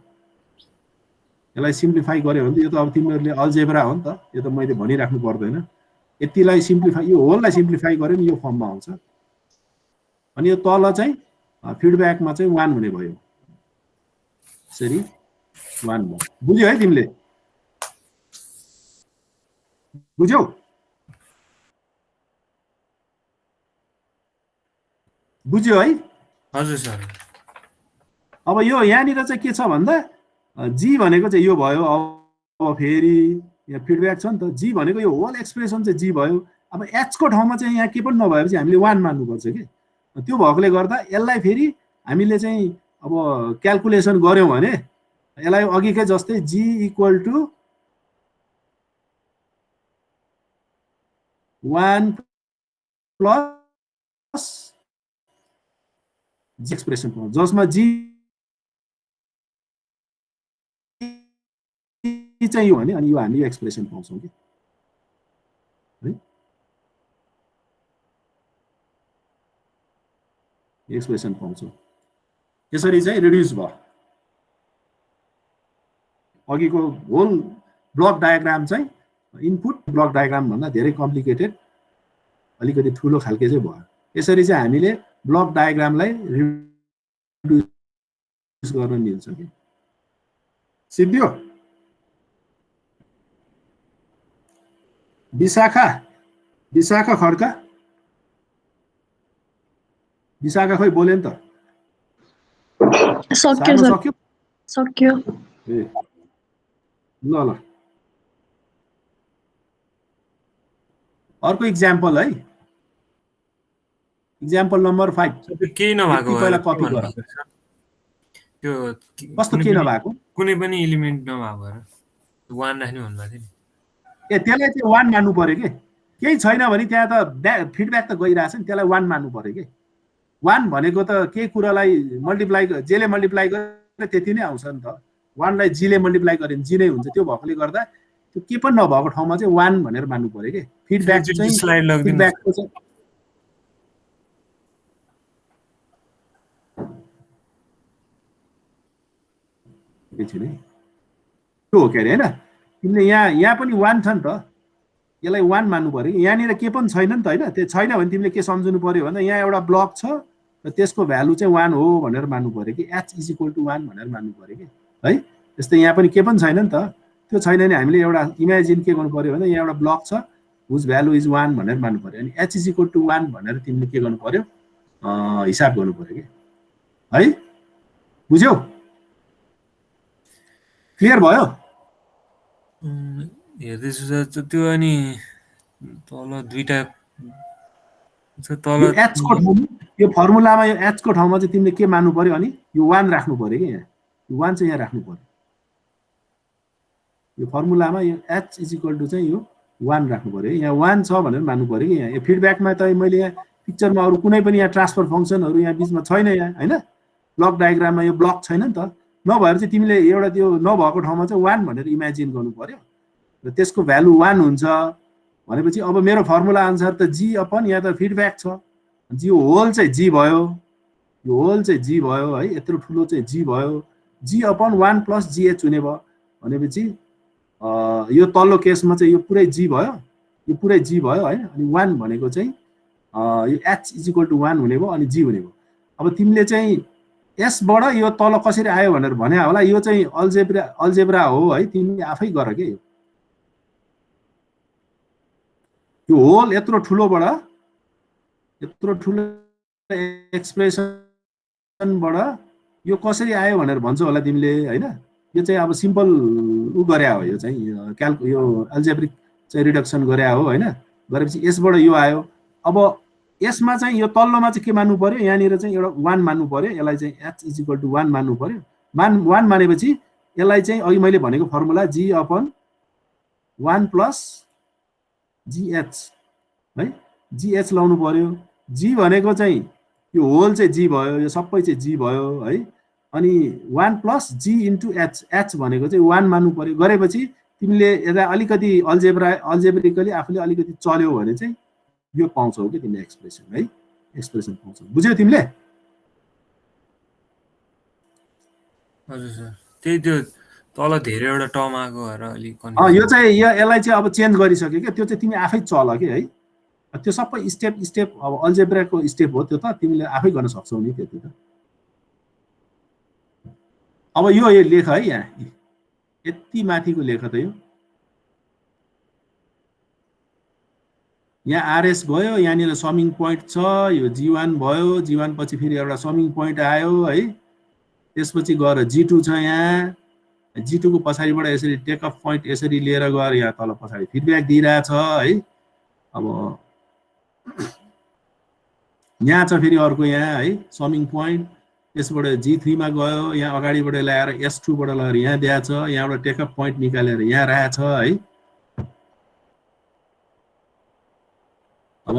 यसलाई सिम्प्लिफाई गर्यो भने त यो त अब तिमीहरूले अल्जेब्रा हो नि त, यो त मैले भनिराख्नु पर्दैन। यतिलाई सिम्प्लिफाई, यो होललाई सिम्प्लिफाई गर्यो नि यो फर्ममा आउँछ। अनि यो तल चाहिँ फिडब्याकमा चाहिँ 1 हुने भयो, यसरी 1 भयो। बुझ्यौ है तिमीले, बुझ्यौ? बुझ्यो है?
हजुर सर।
अब यो यहाँनिर चाहिँ के छ भन्दा जी भनेको चाहिँ यो भयो। अब फेरि यहाँ फिडब्याक छ नि त, जी भनेको यो होल एक्सप्रेसन चाहिँ जी भयो। अब एच को ठाउँमा चाहिँ यहाँ के पनि नभएपछि हामीले 1 मान्नुपर्छ कि। त्यो भएकोले गर्दा यसलाई फेरि हामीले चाहिँ अब क्याल्कुलेसन गऱ्यौँ भने यसलाई अघिकै जस्तै G equal to 1 plus G expression पाउँछ, जसमा जी चाहिँ यो भने अनि यो हामी एक्सप्रेसन पाउँछौँ कि है, एक्सप्रेसन पाउँछौँ। यसरी चाहिँ रिड्युस भयो। अघिको होल ब्लक डायग्राम चाहिँ इनपुट ब्लक डायग्राम भन्दा धेरै कम्प्लिकेटेड, अलिकति ठुलो खालके चाहिँ भयो। यसरी चाहिँ हामीले ब्लक डायग्रामलाई रिड्युस गर्न मिल्छ कि। सिद्धियो? विशाखा खड्का, विशाखा खोइ बोले नि त।
सक्यो सर,
सक्यो?
सक्यो।
ए ल अर्को इक्जाम्पल है, इक्जाम्पल नम्बर 5।
केही नभएको
पहिला कपी गर।
त्यो
कस्तो के नभएको?
कुनै पनि एलिमेन्ट नभएको भएर 1 राख्नु भन्नुभएको थियो नि।
ए त्यसलाई चाहिँ 1 मान्नु पर्यो कि। केही छैन भने त्यहाँ त फिडब्याक त गइरहेछ नि, त्यसलाई 1 मान्नु पर्यो कि। 1 भनेको त केही कुरालाई मल्टिप्लाई जेले मल्टिप्लाई गरेर त्यति नै आउँछ नि त। 1 लाई जी ले मल्टिप्लाई गरे भने जी नै हुन्छ। त्यो भएकोले गर्दा त्यो के पनि नभएको ठाउँमा चाहिँ 1 भनेर मान्नु पर्यो कि। फिडब्याक चाहिँ फिडब्याकको चाहिँ एकछिन है, त्यो हो के अरे होइन। तिमीले यहाँ पनि 1 छ नि त, यसलाई 1 मान्नु पर्यो कि। यहाँनिर के पनि छैन नि त होइन। त्यो छैन भने तिमीले के सम्झनु पर्यो भन्दा यहाँ एउटा ब्लक छ र त्यसको भ्यालु चाहिँ 1 हो भनेर मान्नु पर्यो कि। एच इज इक्वल टु 1 भनेर मान्नु पर्यो कि है। त्यस्तै यहाँ पनि के पनि छैन नि त। त्यो छैन भने हामीले एउटा इमेजिन के गर्नु पर्यो भन्दा यहाँ एउटा ब्लक छ हुज भ्यालु इज 1 भनेर मान्नु पर्यो। अनि एच इज इक्वल टु 1 भनेर तिमीले के गर्नु पर्यो, हिसाब गर्नु पर्यो कि है। बुझ्यौ? क्लियर भयो?
हेर्दैछु सर। त्यो अनि तल दुईटा तल
एच को ठाउँमा यो फर्मुलामा यो एच को ठाउँमा चाहिँ तिमीले के मान्नु पर्यो अनि यो 1 राख्नु पर्यो कि। यहाँ यो 1 चाहिँ यहाँ राख्नु पर्यो। यो फर्मुलामा यो एच इज इक्वल टु चाहिँ यो 1 राख्नु पर्यो। यहाँ 1 छ भनेर मान्नु पर्यो कि। यहाँ यो फिडब्याकमा त मैले यहाँ पिक्चरमा अरू कुनै पनि यहाँ ट्रान्सफर फङ्सनहरू यहाँ बिचमा छैन यहाँ होइन। ब्लक डायग्राममा यो ब्लक छैन नि त। नभएर चाहिँ तिमीले एउटा त्यो नभएको ठाउँमा चाहिँ 1 भनेर इमेजिन गर्नु पर्यो र त्यसको भ्यालु 1 हुन्छ भनेपछि अब मेरो फर्मुला अनुसार त जी अपन यहाँ त फिडब्याक छ, जी होल चाहिँ जी भयो, यो होल चाहिँ जी भयो है। यत्रो ठुलो चाहिँ जी भयो। जी अपन 1 प्लस जीएच हुने भयो भनेपछि यो तल्लो केसमा चाहिँ यो पुरै जी भयो, यो पुरै जी भयो है। अनि 1 भनेको चाहिँ यो एच इज इक्वल टु 1 हुने भयो अनि जी हुने भयो। अब तिमीले चाहिँ यसबाट यो तल कसरी आयो भनेर भने होला। यो चाहिँ अल्जेब्रा हो है, तिमी आफै गर के। यो होल यत्रो ठुलोबाट यत्रो ठुलो एक्सप्रेसनबाट यो कसरी आयो भनेर भन्छ होला तिमीले होइन। यो चाहिँ अब सिम्पल उ गरे हो, यो चाहिँ यो अल्जेब्रिक चाहिँ रिडक्सन गरे हो होइन। गरेपछि यसबाट यो आयो। अब यसमा चाहिँ यो तल्लोमा चाहिँ के मान्नु पर्यो, यहाँनिर चाहिँ एउटा 1 मान्नु पर्यो। यसलाई चाहिँ एच इज इक्वल टु 1 मान्नु पर्यो। 1 मानेपछि यसलाई चाहिँ अघि मैले भनेको फर्मुला जी अपन 1 प्लस जीएच है, जीएच लाउनु पर्यो। जी भनेको चाहिँ यो होल चाहिँ जी भयो, यो सबै चाहिँ जी भयो है। अनि 1 plus G into H, H भनेको चाहिँ 1 मान्नु पर्यो। गरेपछि तिमीले यसलाई अलिकति अल्जेब्रिकली आफूले अलिकति चल्यो भने चाहिँ यो पाउँछौ कि तिमीले एक्सप्रेसन है, एक्सप्रेसन पाउँछौ। बुझ्यौ तिमीले?
हजुर सर। त्यही त्यो तल धेरैवटा टर्म आएको भएर अलिक
यो चाहिँ यसलाई चाहिँ अब चेन्ज गरिसक्यो कि। त्यो चाहिँ तिमी आफै चल कि है। त्यो सबै स्टेप अब अल्जेब्राको स्टेप हो त्यो त, तिमीले आफै गर्न सक्छौ नि त्यति त। अब यो लेख है, यहाँ यति माथिको लेख त यो यहाँ आरएस भयो, यहाँनिर समिङ पोइन्ट छ, यो जी1 भयो, जी1 पछि फेरि एउटा समिङ पोइन्ट आयो है, त्यसपछि गएर जी2 छ, यहाँ जी2 को पछाडिबाट यसरी टेक अफ पोइन्ट यसरी लिएर गएर यहाँ तल पछाडि फिडब्याक दिइरहेछ है। अब यहाँ छ फेरि अर्को यहाँ है समिङ पोइन्ट, त्यसबाट जी3 मा गयो, यहाँ अगाडिबाट ल्याएर S2 बाट लगेर यहाँ दिएछ, यहाँबाट टेक अफ पोइन्ट निकालेर यहाँ राखेछ है। अब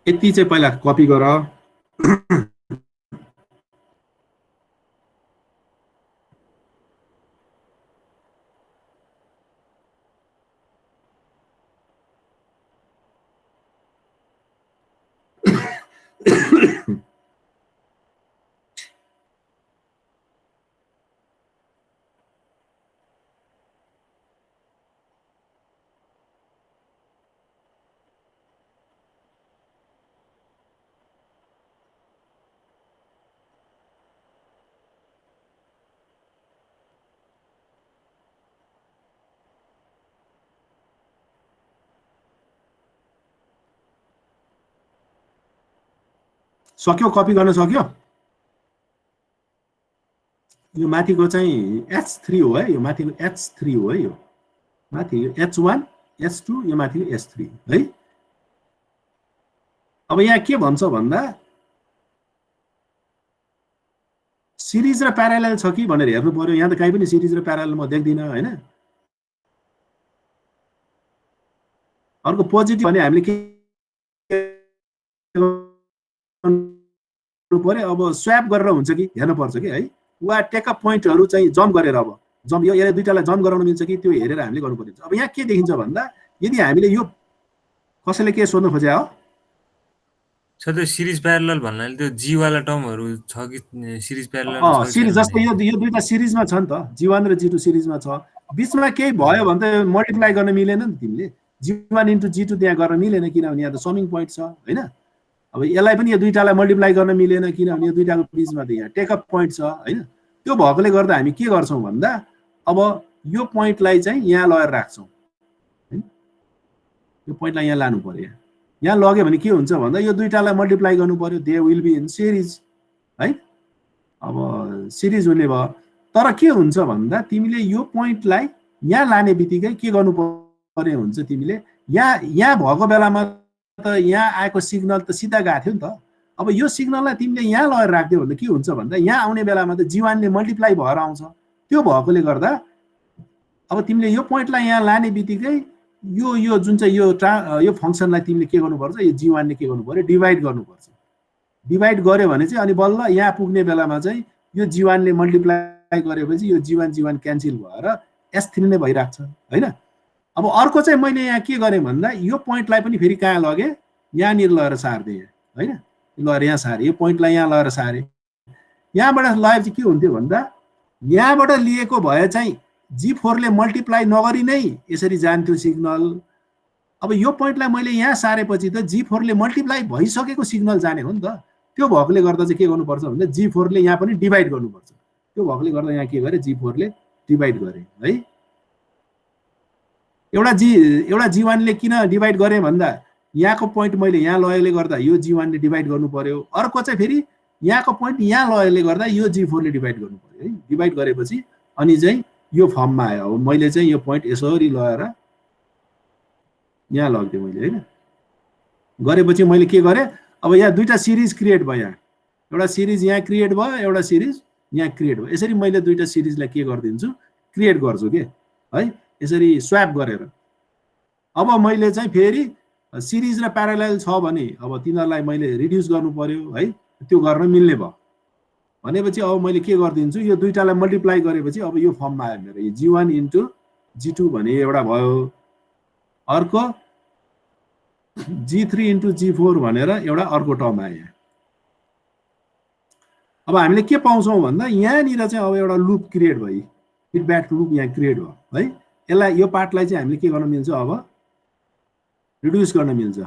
यति चाहिँ पहिला कपी गर। सक्यो, कपी गर्न सक्यो। यो माथिको चाहिँ H3 हो है, यो माथिको H3 हो है, यो माथि H1 H2 यो माथिको S3 है। अब यहाँ के भन्छ भन्दा सिरिज र प्यारालेल छ कि भनेर हेर्नु पर्यो। यहाँ त कहीँ पनि सिरिज र प्यारालेल म देख्दिनँ हैन। अर्को पोजिटिभ भने हामीले के पर्यो, अब स्वैप गरेर हुन्छ कि हेर्नु पर्छ कि है, वा टेकअप पोइन्टहरु चाहिँ जम्प गरेर, अब जम्प यो यसले दुईटालाई जम्प गराउन मिल्छ कि त्यो हेरेर हामीले गर्नु पर्छ। अब यहाँ के देखिन्छ भन्दा यदि हामीले यो कसैले के सोध्न खोज्या हो
छ त्यो सिरिज प्यारलल भन्नाले त्यो जी वाला टर्महरु छ कि सिरिज प्यारलल छ कि
सिरिज जस्तो यो दुईटा सिरिजमा छ नि त, जी1 र जी2 सिरिजमा छ। बीचमा केही भयो भने त मल्टिप्लाई गर्न मिलेन नि तिमीले, जी1 इन्टु जी2 त्यहाँ गर्न मिलेन किनभने यहाँ त समिङ पोइन्ट छ हैन। अब यसलाई पनि यो दुईटालाई मल्टिप्लाई गर्न मिलेन किनभने यो दुईटाको बीचमा त यहाँ टेकअप पोइन्ट छ हैन। त्यो भएकोले गर्दा हामी के गर्छौं भन्दा अब यो पोइन्टलाई चाहिँ यहाँ लगेर राख्छौं हैन। यो पोइन्टलाई यहाँ लानु पर्यो, यहाँ लग्यो भने के हुन्छ भन्दा यो दुईटालाई मल्टिप्लाई गर्नु पर्यो, they will be in series है। अब सिरिज हुने भयो, तर के हुन्छ भन्दा तिमीले यो पोइन्टलाई यहाँ लाने बित्तिकै के गर्नु पर्यो हुन्छ, तिमीले यहाँ भएको बेलामा त यहाँ आएको सिग्नल त सिधा गएको थियो नि त। अब यो सिग्नललाई तिमीले यहाँ लगेर राख्दियौ भने के हुन्छ भन्दा यहाँ आउने बेलामा त जी1 ले मल्टिप्लाई भएर आउँछ। त्यो भएकोले गर्दा अब तिमीले यो पोइन्टलाई यहाँ लाने बित्तिकै यो जुन चाहिँ यो फंक्सनलाई तिमीले के गर्नुपर्छ, यो जी1 ले के गर्नु पर्यो, डिभाइड गर्नुपर्छ। डिभाइड गर्यो भने चाहिँ अनि बल्ल यहाँ पुग्ने बेलामा चाहिँ यो जी1 ले मल्टिप्लाई गरेपछि यो जी1 क्यान्सल भएर S3 नै भइराख्छ हैन। अब अर्को चाहिँ मैले यहाँ के गरेँ भन्दा यो पोइन्टलाई पनि फेरि कहाँ लगे, यहाँनिर लगेर सार्दिए हैन। लगेर यहाँ सारे, यो पोइन्टलाई यहाँ लगेर सारे, यहाँबाट लगाएपछि के हुन्थ्यो भन्दा यहाँबाट लिएको भए चाहिँ जी4 ले मल्टिप्लाई नगरी नै यसरी जान्थ्यो सिग्नल। अब यो पोइन्टलाई मैले यहाँ सारेपछि त जी4 ले मल्टिप्लाई भइसकेको सिग्नल जाने हो नि त। त्यो भएकोले गर्दा चाहिँ के गर्नुपर्छ भन्दा जी4 ले यहाँ पनि डिभाइड गर्नुपर्छ। त्यो भएकोले गर्दा यहाँ के गरे, जी4 ले डिभाइड गरे है। एउटा जी1 ले किन डिभाइड गरे भन्दा यहाँको पोइन्ट मैले यहाँ लगेले गर्दा यो जी1 ले डिभाइड गर्नु पर्यो। अर्को चाहिँ फेरि यहाँको पोइन्ट यहाँ लगेले गर्दा यो जी4 ले डिभाइड गर्नु पर्यो है। डिभाइड गरेपछि अनि चाहिँ यो फर्ममा आयो। अब मैले चाहिँ यो पोइन्ट यसरी लगाएर यहाँ लग्दिए मैले हैन। गरेपछि मैले के गरे, अब यहाँ दुईटा सिरिज क्रिएट भयो, यहाँ एउटा सिरिज यहाँ क्रिएट भयो, एउटा सिरिज यहाँ क्रिएट भयो। यसरी मैले दुईटा सिरिजलाई के गरिदिन्छु, क्रिएट गर्छु के है, यसरी स्वैप गरेर। अब मैले चाहिँ फेरि सिरिज र प्यारालेल छ भने अब तिनीहरूलाई मैले रिड्युस गर्नु पर्यो है। त्यो गर्न मिल्ने भयो भनेपछि अब मैले के गरिदिन्छु, यो दुईटालाई मल्टिप्लाई गरेपछि अब यो फर्ममा आयो मेरो, यो जी1 इन्टु जी2 भने एउटा भयो, अर्को जी3 इन्टु जी4 भनेर एउटा अर्को टर्म आयो। अब हामीले के पाउँछौँ भन्दा यहाँनिर चाहिँ अब एउटा लुप क्रिएट भयो, फिडब्याक लुप यहाँ क्रिएट भयो है। यसलाई यो पार्टलाई चाहिँ हामीले के गर्न मिल्छ, अब रिड्युस गर्न मिल्छ।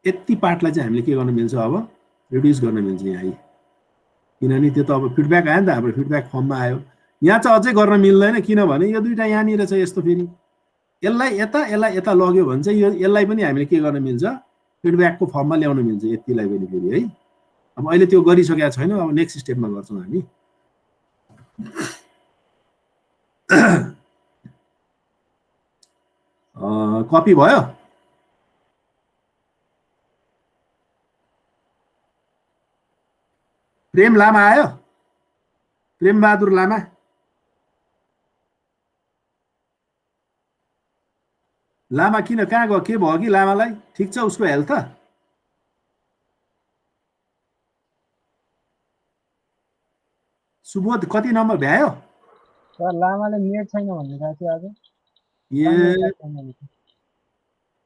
यति पार्टलाई चाहिँ हामीले के गर्न मिल्छ, अब रिड्युस गर्न मिल्छ यहाँ, किनभने त्यो त अब फिडब्याक आयो नि त, हाम्रो फिडब्याक फर्ममा आयो। यहाँ चाहिँ अझै गर्न मिल्दैन किनभने यो दुईटा यहाँनिर छ यस्तो, फेरि यसलाई यता लग्यो भने चाहिँ यसलाई पनि हामीले के गर्न मिल्छ फिडब्याकको फर्ममा ल्याउन मिल्छ यतिलाई पनि फेरि है। अब अहिले त्यो गरिसकेका छैनौँ, अब नेक्स्ट स्टेपमा गर्छौँ हामी। कपी भयो? प्रेम लामा आयो? प्रेम बहादुर लामा? लामा किन कहाँ गयो? के भयो कि लामालाई? ठिक छ उसको हेल्थ? सुबोध कति नम्बर भ्यायो?
सर लामाले नेट छैन भन्ने थियो आज।
ए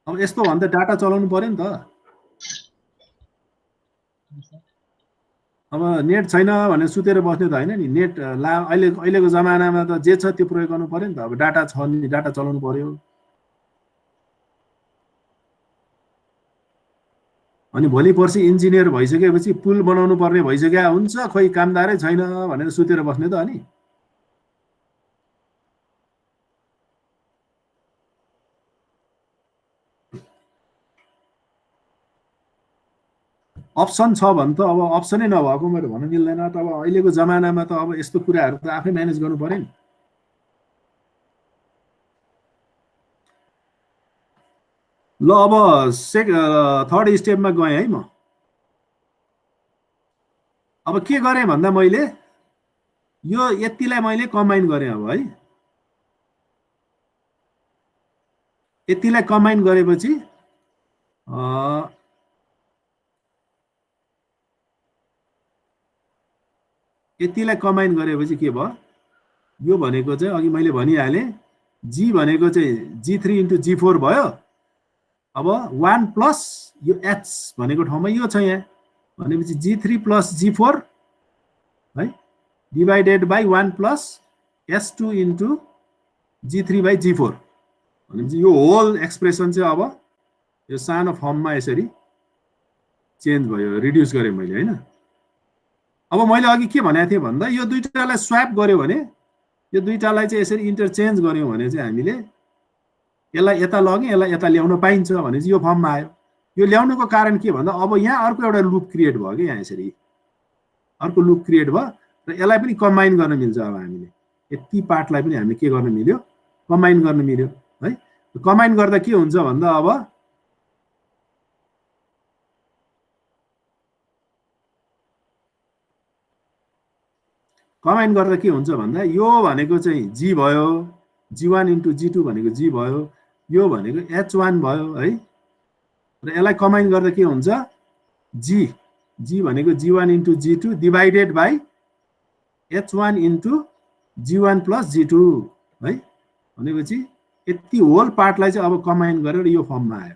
अब यस्तो भन्दा डाटा चलाउनु पर्यो नि त। अब नेट छैन भने सुतेर बस्ने त होइन नि। नेट अहिलेको जमानामा त जे छ त्यो प्रयोग गर्नु पर्यो नि त। अब डाटा छ नि डाटा चलाउनु पर्यो। अनि भोलि पर्सि इन्जिनियर भइसकेपछि पुल बनाउनु पर्ने भइसक्यो हुन्छ, खोइ कामदारै छैन भनेर सुतेर बस्ने त अनि। अप्सन छ भने त अब अप्सनै नभएको मैले भन्न मिल्दैन त। अब अहिलेको जमानामा त अब यस्तो कुराहरू त आफै म्यानेज गर्नु पर्यो नि। ल अब थर्ड स्टेपमा गएँ है म। अब के गरेँ भन्दा मैले यो यतिलाई मैले कम्बाइन गरेँ अब है। यतिलाई कम्बाइन गरेपछि यतिलाई कम्बाइन गरेपछि के भयो? यो भनेको चाहिँ अघि मैले भनिहालेँ जी भनेको चाहिँ G3 इन्टु G4 भयो। अब 1 प्लस यो H भनेको ठाउँमा यो छ यहाँ भनेपछि G3 प्लस G4 है divided by 1 plus S2 into G3 by G4 भनेपछि यो होल एक्सप्रेसन चाहिँ अब यो सानो फर्ममा यसरी चेन्ज भयो, रिड्युस गरेँ मैले हैन। अब मैले अघि के भनेको थिएँ भन्दा यो दुईटालाई स्वाप गर्यो भने यो दुईटालाई चाहिँ यसरी इन्टरचेन्ज गर्यो भने चाहिँ हामीले यसलाई यता लग्यो यसलाई यता ल्याउन पाइन्छ भने चाहिँ यो फर्ममा आयो। यो ल्याउनुको कारण के भन्दा अब यहाँ अर्को एउटा लुप क्रिएट भयो कि यहाँ यसरी अर्को लुप क्रिएट भयो र यसलाई पनि कम्बाइन गर्न मिल्छ। अब हामीले यति पार्टलाई पनि हामीले के गर्न मिल्यो? कम्बाइन गर्न मिल्यो है। कम्बाइन गर्दा के हुन्छ भन्दा अब कम्बाइन गर्दा के हुन्छ भन्दा यो भनेको चाहिँ जी भयो, G1 इन्टु G2 भनेको जी भयो, यो भनेको H1 भयो है। र यसलाई कम्बाइन गर्दा के हुन्छ? जी भनेको G1 into G2 divided by H1 into G1 plus G2 है। भनेपछि यति होल पार्टलाई चाहिँ अब कम्बाइन गरेर यो फर्ममा आयो।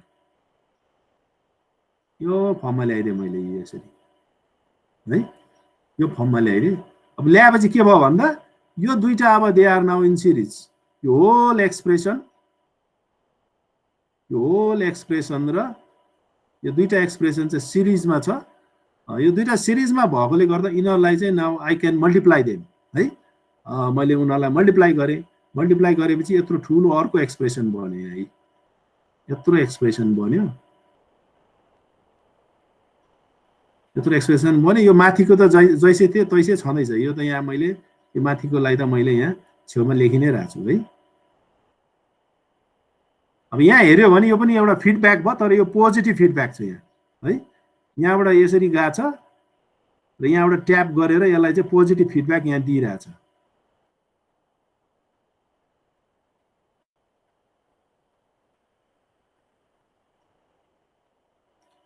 यो फर्ममा ल्याइदिएँ मैले यसरी है। यो फर्ममा ल्याइदिएँ। अब ल्याएपछि के भयो भन्दा यो दुईटा अब they are now in series. यो होल एक्सप्रेसन र यो दुईटा एक्सप्रेसन चाहिँ सिरिजमा छ। यो दुईटा सिरिजमा भएकोले गर्दा यिनीहरूलाई चाहिँ now I can multiply them है। मैले उनीहरूलाई मल्टिप्लाई गरेँ। मल्टिप्लाई गरेपछि यत्रो ठुलो अर्को एक्सप्रेसन बन्यो है। यत्रो एक्सप्रेसन बन्यो, यत्रो एक्सप्रेसन बन्यो। यो माथिको त जैसे थियो तैसे छँदैछ। यो त यहाँ मैले यो माथिकोलाई त मैले यहाँ छेउमा लेखि नै राख्छु है। अब यहाँ हेऱ्यो भने यो पनि एउटा फिडब्याक भयो, तर यो पोजिटिभ फिडब्याक छ यहाँ है। यहाँबाट यसरी गएको छ र यहाँबाट ट्याप गरेर यसलाई चाहिँ पोजिटिभ फिडब्याक यहाँ दिइरहेछ।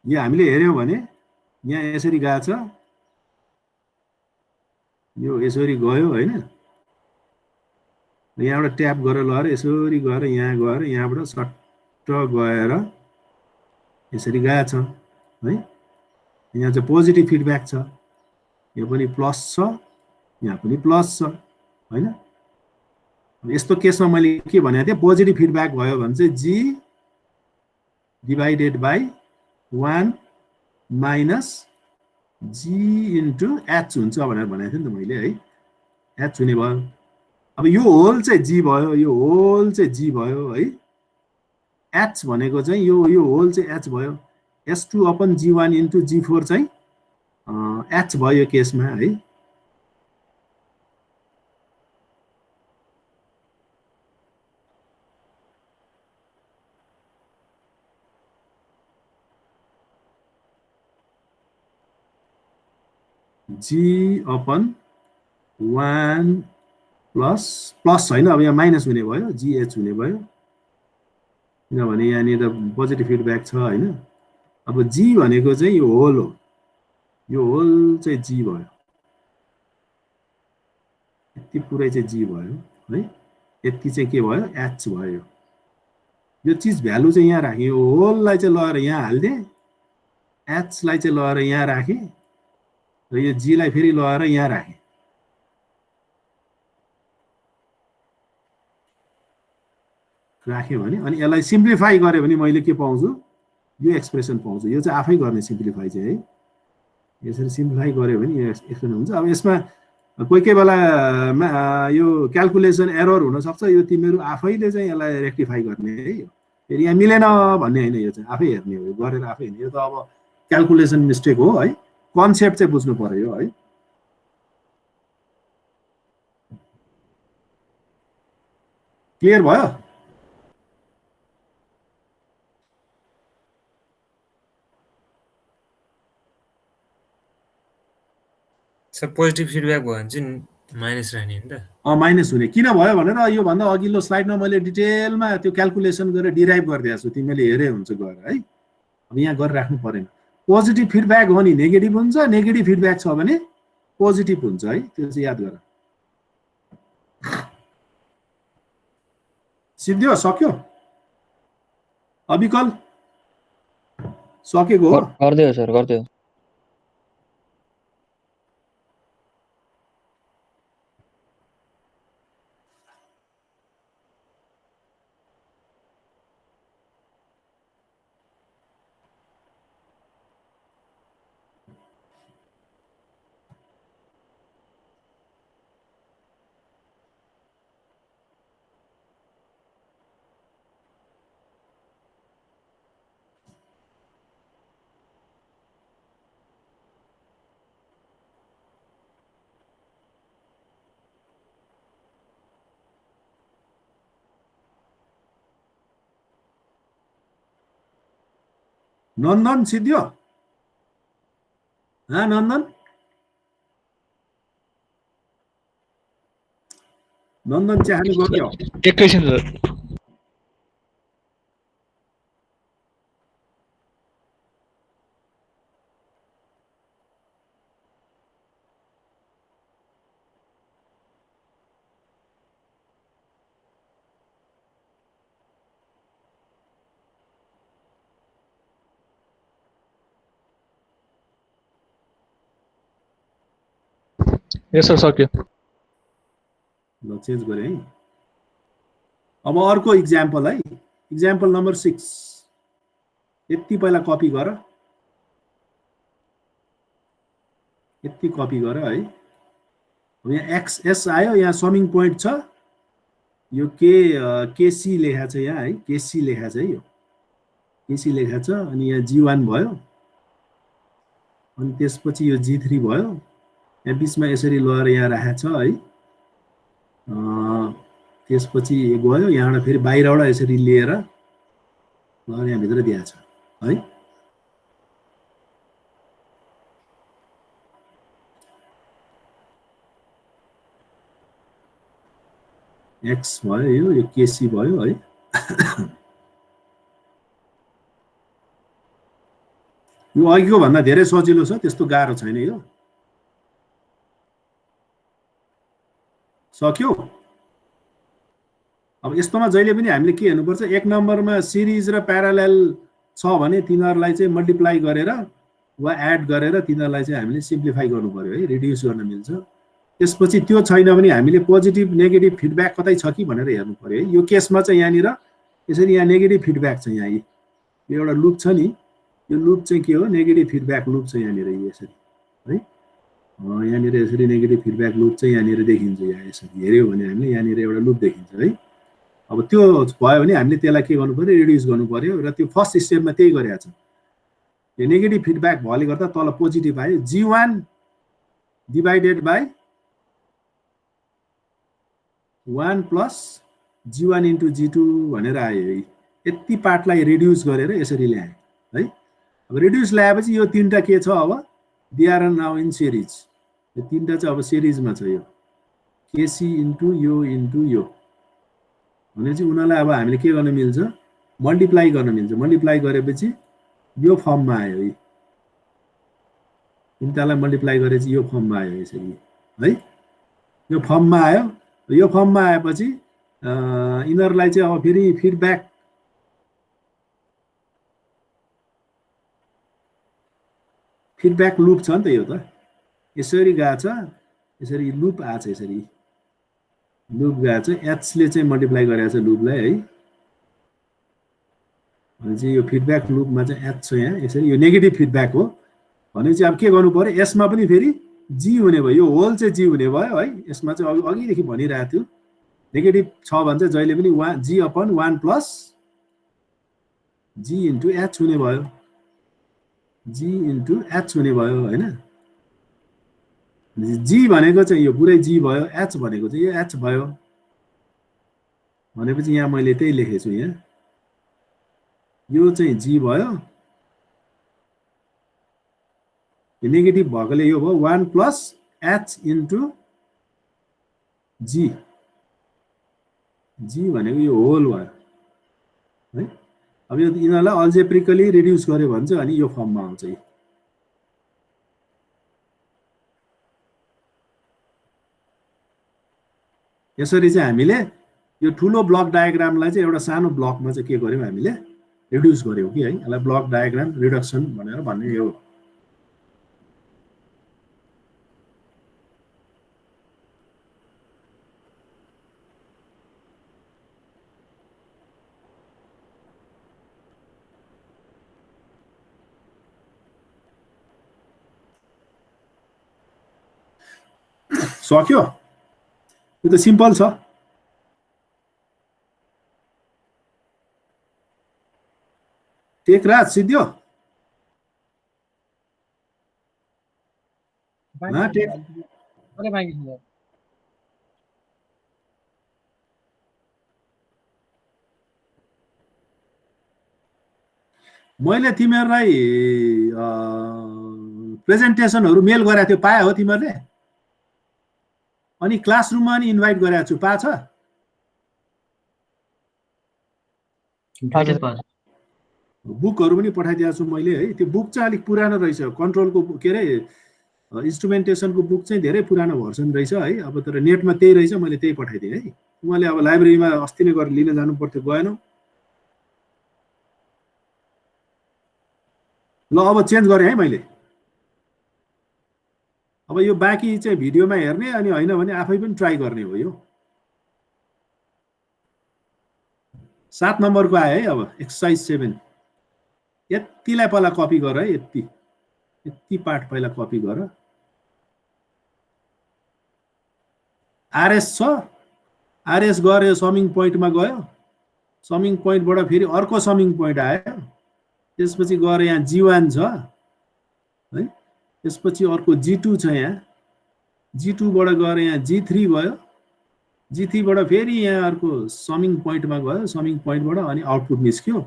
यो हामीले हेऱ्यौँ भने यहाँ यसरी गएको छ, यो यसरी गयो होइन। यहाँबाट ट्याप गरेर लगेर यसरी गएर यहाँ गएर यहाँबाट सट्ट गएर यसरी गएको छ है। यहाँ चाहिँ पोजिटिभ फिडब्याक छ। यो पनि प्लस छ, यहाँ पनि प्लस छ होइन। यस्तो केसमा मैले के भनेको थिएँ? पोजिटिभ फिडब्याक भयो भने चाहिँ G divided by 1 minus G into H हुन्छ भनेर भनेको थिएँ नि त मैले है। एच हुने भयो। अब यो होल चाहिँ जी भयो, यो होल चाहिँ जी भयो है। एच भनेको चाहिँ यो होल चाहिँ एच भयो, S2 upon G1 into G4 चाहिँ एच भयो केसमा है। G अपन 1 प्लस छैन, अब यहाँ माइनस हुने भयो, GH हुने भयो, किनभने यहाँनिर पोजिटिभ फिडब्याक छ होइन। अब G भनेको चाहिँ यो होल हो, यो होल चाहिँ G भयो, यति पुरै चाहिँ G भयो है, यति चाहिँ के भयो H भयो। यो चिज भ्यालु चाहिँ यहाँ राखेँ, यो होललाई चाहिँ लगेर यहाँ हालिदिएँ, H लाई चाहिँ लगेर यहाँ राखेँ र यो G लाई फेरि लगेर यहाँ राखेँ। राख्यो भने अनि यसलाई सिम्प्लिफाई गरे भने मैले के पाउँछु, यो एक्सप्रेसन पाउँछु। यो चाहिँ आफै गर्ने सिम्प्लिफाई चाहिँ है, यसरी सिम्प्लिफाई गऱ्यो भने यो एक्सप्रेसन हुन्छ। अब यसमा कोही कोही बेला यो क्याल्कुलेसन एरर हुनसक्छ, यो तिमीहरू आफैले चाहिँ यसलाई रेक्टिफाई गर्ने है। फेरि यहाँ मिलेन भन्ने होइन, यो चाहिँ आफै हेर्ने हो, गरेर आफै हेर्ने। यो त अब क्याल्कुलेसन मिस्टेक हो है, कन्सेप्ट चाहिँ बुझ्नु पर्यो है। क्लियर भयो?
सर पोजिटिभ फिडब्याक भयो भने चाहिँ माइनस रहने हो नि त?
माइनस हुने किन भयो भनेर योभन्दा अघिल्लो स्लाइडमा मैले डिटेलमा त्यो क्याल्कुलेसन गरेर डिराइभ गरिदिएको छु, तिमीले हेरे हुन्छ गएर है। अब यहाँ गरेर राख्नु परेन। पोजिटिभ फिडब्याक हो नि नेगेटिभ हुन्छ, नेगेटिभ फिडब्याक छ भने पोजिटिभ हुन्छ है, त्यो चाहिँ याद गर। सिद्धियो? सक्यो? अविकल सकेको हो?
गरिदियो सर, गरिदियो।
नन्दन सिद्धियो? नन्दन नन्दन चाहनु गयो?
एकैछिन सर। यस सर, सक्यो।
ल चेन्ज गरेँ है। अब अर्को इक्जाम्पल है, इक्जाम्पल नम्बर 6। यति पहिला कपी गर, यति कपी गर है। अब यहाँ एक्सएस आयो, यहाँ समिङ पोइन्ट छ, यो केसी लेखा छ यहाँ है, केसी लेखा छ है, यो केसी लेखा छ। अनि यहाँ G1 भयो, अनि त्यसपछि यो G3 भयो। यहाँ बिचमा यसरी लगेर यहाँ राखेको छ है। त्यसपछि गयो यहाँबाट फेरि बाहिरबाट यसरी लिएर लगेर यहाँ भित्र दिएको छ है। एक्स भयो, यो केसी भयो है। यो अघिको भन्दा धेरै सजिलो छ, त्यस्तो गाह्रो छैन यो। सक्यो? अब यस्तोमा जहिले पनि हामीले के हेर्नुपर्छ, एक नम्बरमा सिरिज र प्यारालेल छ भने तिनीहरूलाई चाहिँ मल्टिप्लाई गरेर वा एड गरेर तिनीहरूलाई चाहिँ हामीले सिम्प्लिफाई गर्नु पर्यो है, रिड्युस गर्न मिल्छ। त्यसपछि त्यो छैन भने हामीले पोजिटिभ नेगेटिभ फिडब्याक कतै छ कि भनेर हेर्नु पर्यो है। यो केसमा चाहिँ यहाँनिर यसरी यहाँ नेगेटिभ फिडब्याक छ, यहाँ यो एउटा लुप छ नि, यो लुप चाहिँ के हो, नेगेटिभ फिडब्याक लुप छ यहाँनिर यसरी है। यहाँनिर यसरी नेगेटिभ फिडब्याक लुप चाहिँ यहाँनिर देखिन्छ, यहाँ यसरी हेऱ्यो भने हामीले यहाँनिर एउटा लुप देखिन्छ है। अब त्यो भयो भने हामीले त्यसलाई के गर्नु पर्यो रिड्युस गर्नु पर्यो र त्यो फर्स्ट स्टेपमा त्यही गरेको छ यो नेगेटिभ फिडब्याक भएले गर्दा तल पोजिटिभ आयो G1 divided by 1 plus G1 into G2 भनेर आयो है यति पार्टलाई रिड्युस गरेर यसरी ल्याए है अब रिड्युस ल्याएपछि यो तीनटा के छ अब they are now in series यो तीनटा चाहिँ अब सिरिजमा छ यो केसी इन्टु यो भनेपछि उनीहरूलाई अब हामीले के गर्न मिल्छ मल्टिप्लाई गर्न मिल्छ मल्टिप्लाई गरेपछि यो फर्ममा आयो है तीनटालाई मल्टिप्लाई गरेपछि यो फर्ममा आयो यसरी है यो फर्ममा आयो यो फर्ममा आएपछि यिनीहरूलाई चाहिँ अब फेरि फिडब्याक लुप छ नि त यो त यसरी गएको छ यसरी लुप आछ यसरी लुप गएको छ एचले चाहिँ मल्टिप्लाई गरेको छ लुपलाई है भनेपछि यो फिडब्याक लुपमा चाहिँ एच छ यहाँ यसरी यो नेगेटिभ फिडब्याक हो भनेपछि अब के गर्नु पर्यो यसमा पनि फेरि जी हुने भयो यो होल चाहिँ जी हुने भयो है यसमा चाहिँ अघिदेखि भनिरहेको थियो नेगेटिभ छ भने चाहिँ जहिले पनि जी upon 1 plus G into H हुने भयो जी इन्टु एच हुने भयो होइन जी भनेको चाहिँ यो पुरै जी भयो एच भनेको चाहिँ यो एच भयो भनेपछि यहाँ मैले त्यही लेखेको छु यहाँ यो चाहिँ जी भयो यो नेगेटिभ भएकोले यो भयो 1 प्लस एच इन्टु जी जी भनेको यो होल भयो है अब यो यिनीहरूलाई अल्जेब्रिकली रिड्युस गर्यो भने चाहिँ अनि यो फर्ममा आउँछ यसरी चाहिँ हामीले यो ठुलो ब्लक डायग्रामलाई चाहिँ एउटा सानो ब्लकमा चाहिँ के गर्यौँ हामीले रिड्युस गर्यौँ कि है यसलाई ब्लक डायग्राम रिडक्सन भनेर भन्ने यो सक्यो यो त सिम्पल छ टेकराज सिद्धियो मैले तिमीहरूलाई प्रेजेन्टेसनहरू मेल गरेको थियो पाए हो तिमीहरूले अनि क्लासरुममा नि इन्भाइट गरेको छु पाछ बुकहरू पनि पठाइदिएको छु मैले है त्यो बुक चाहिँ अलिक पुरानो रहेछ कन्ट्रोलको के अरे इन्स्ट्रुमेन्टेसनको बुक चाहिँ धेरै पुरानो भर्सन रहेछ है अब तर नेटमा त्यही रहेछ मैले त्यही पठाइदिएँ है उहाँले अब लाइब्रेरीमा अस्ति नै गरेर लिन जानु पर्थ्यो गएनौ ल अब चेन्ज गरेँ है मैले अब यो बाँकी चाहिँ भिडियोमा हेर्ने अनि होइन भने आफै पनि ट्राई गर्ने हो यो 7 नम्बरको आयो है अब एक्सर्साइज 7 यतिलाई पहिला कपी गर है यति पार्ट पहिला कपी गर आरएस छ आरएस गयो समिङ पोइन्टमा गयो समिङ पोइन्टबाट फेरि अर्को समिङ पोइन्ट आयो त्यसपछि गएर यहाँ G1 छ है त्यसपछि अर्को G2 छ यहाँ G2 बाट गएर यहाँ G3 गयो G3 बाट फेरि यहाँ अर्को समिङ पोइन्टमा गयो समिङ पोइन्टबाट अनि आउटपुट निस्क्यो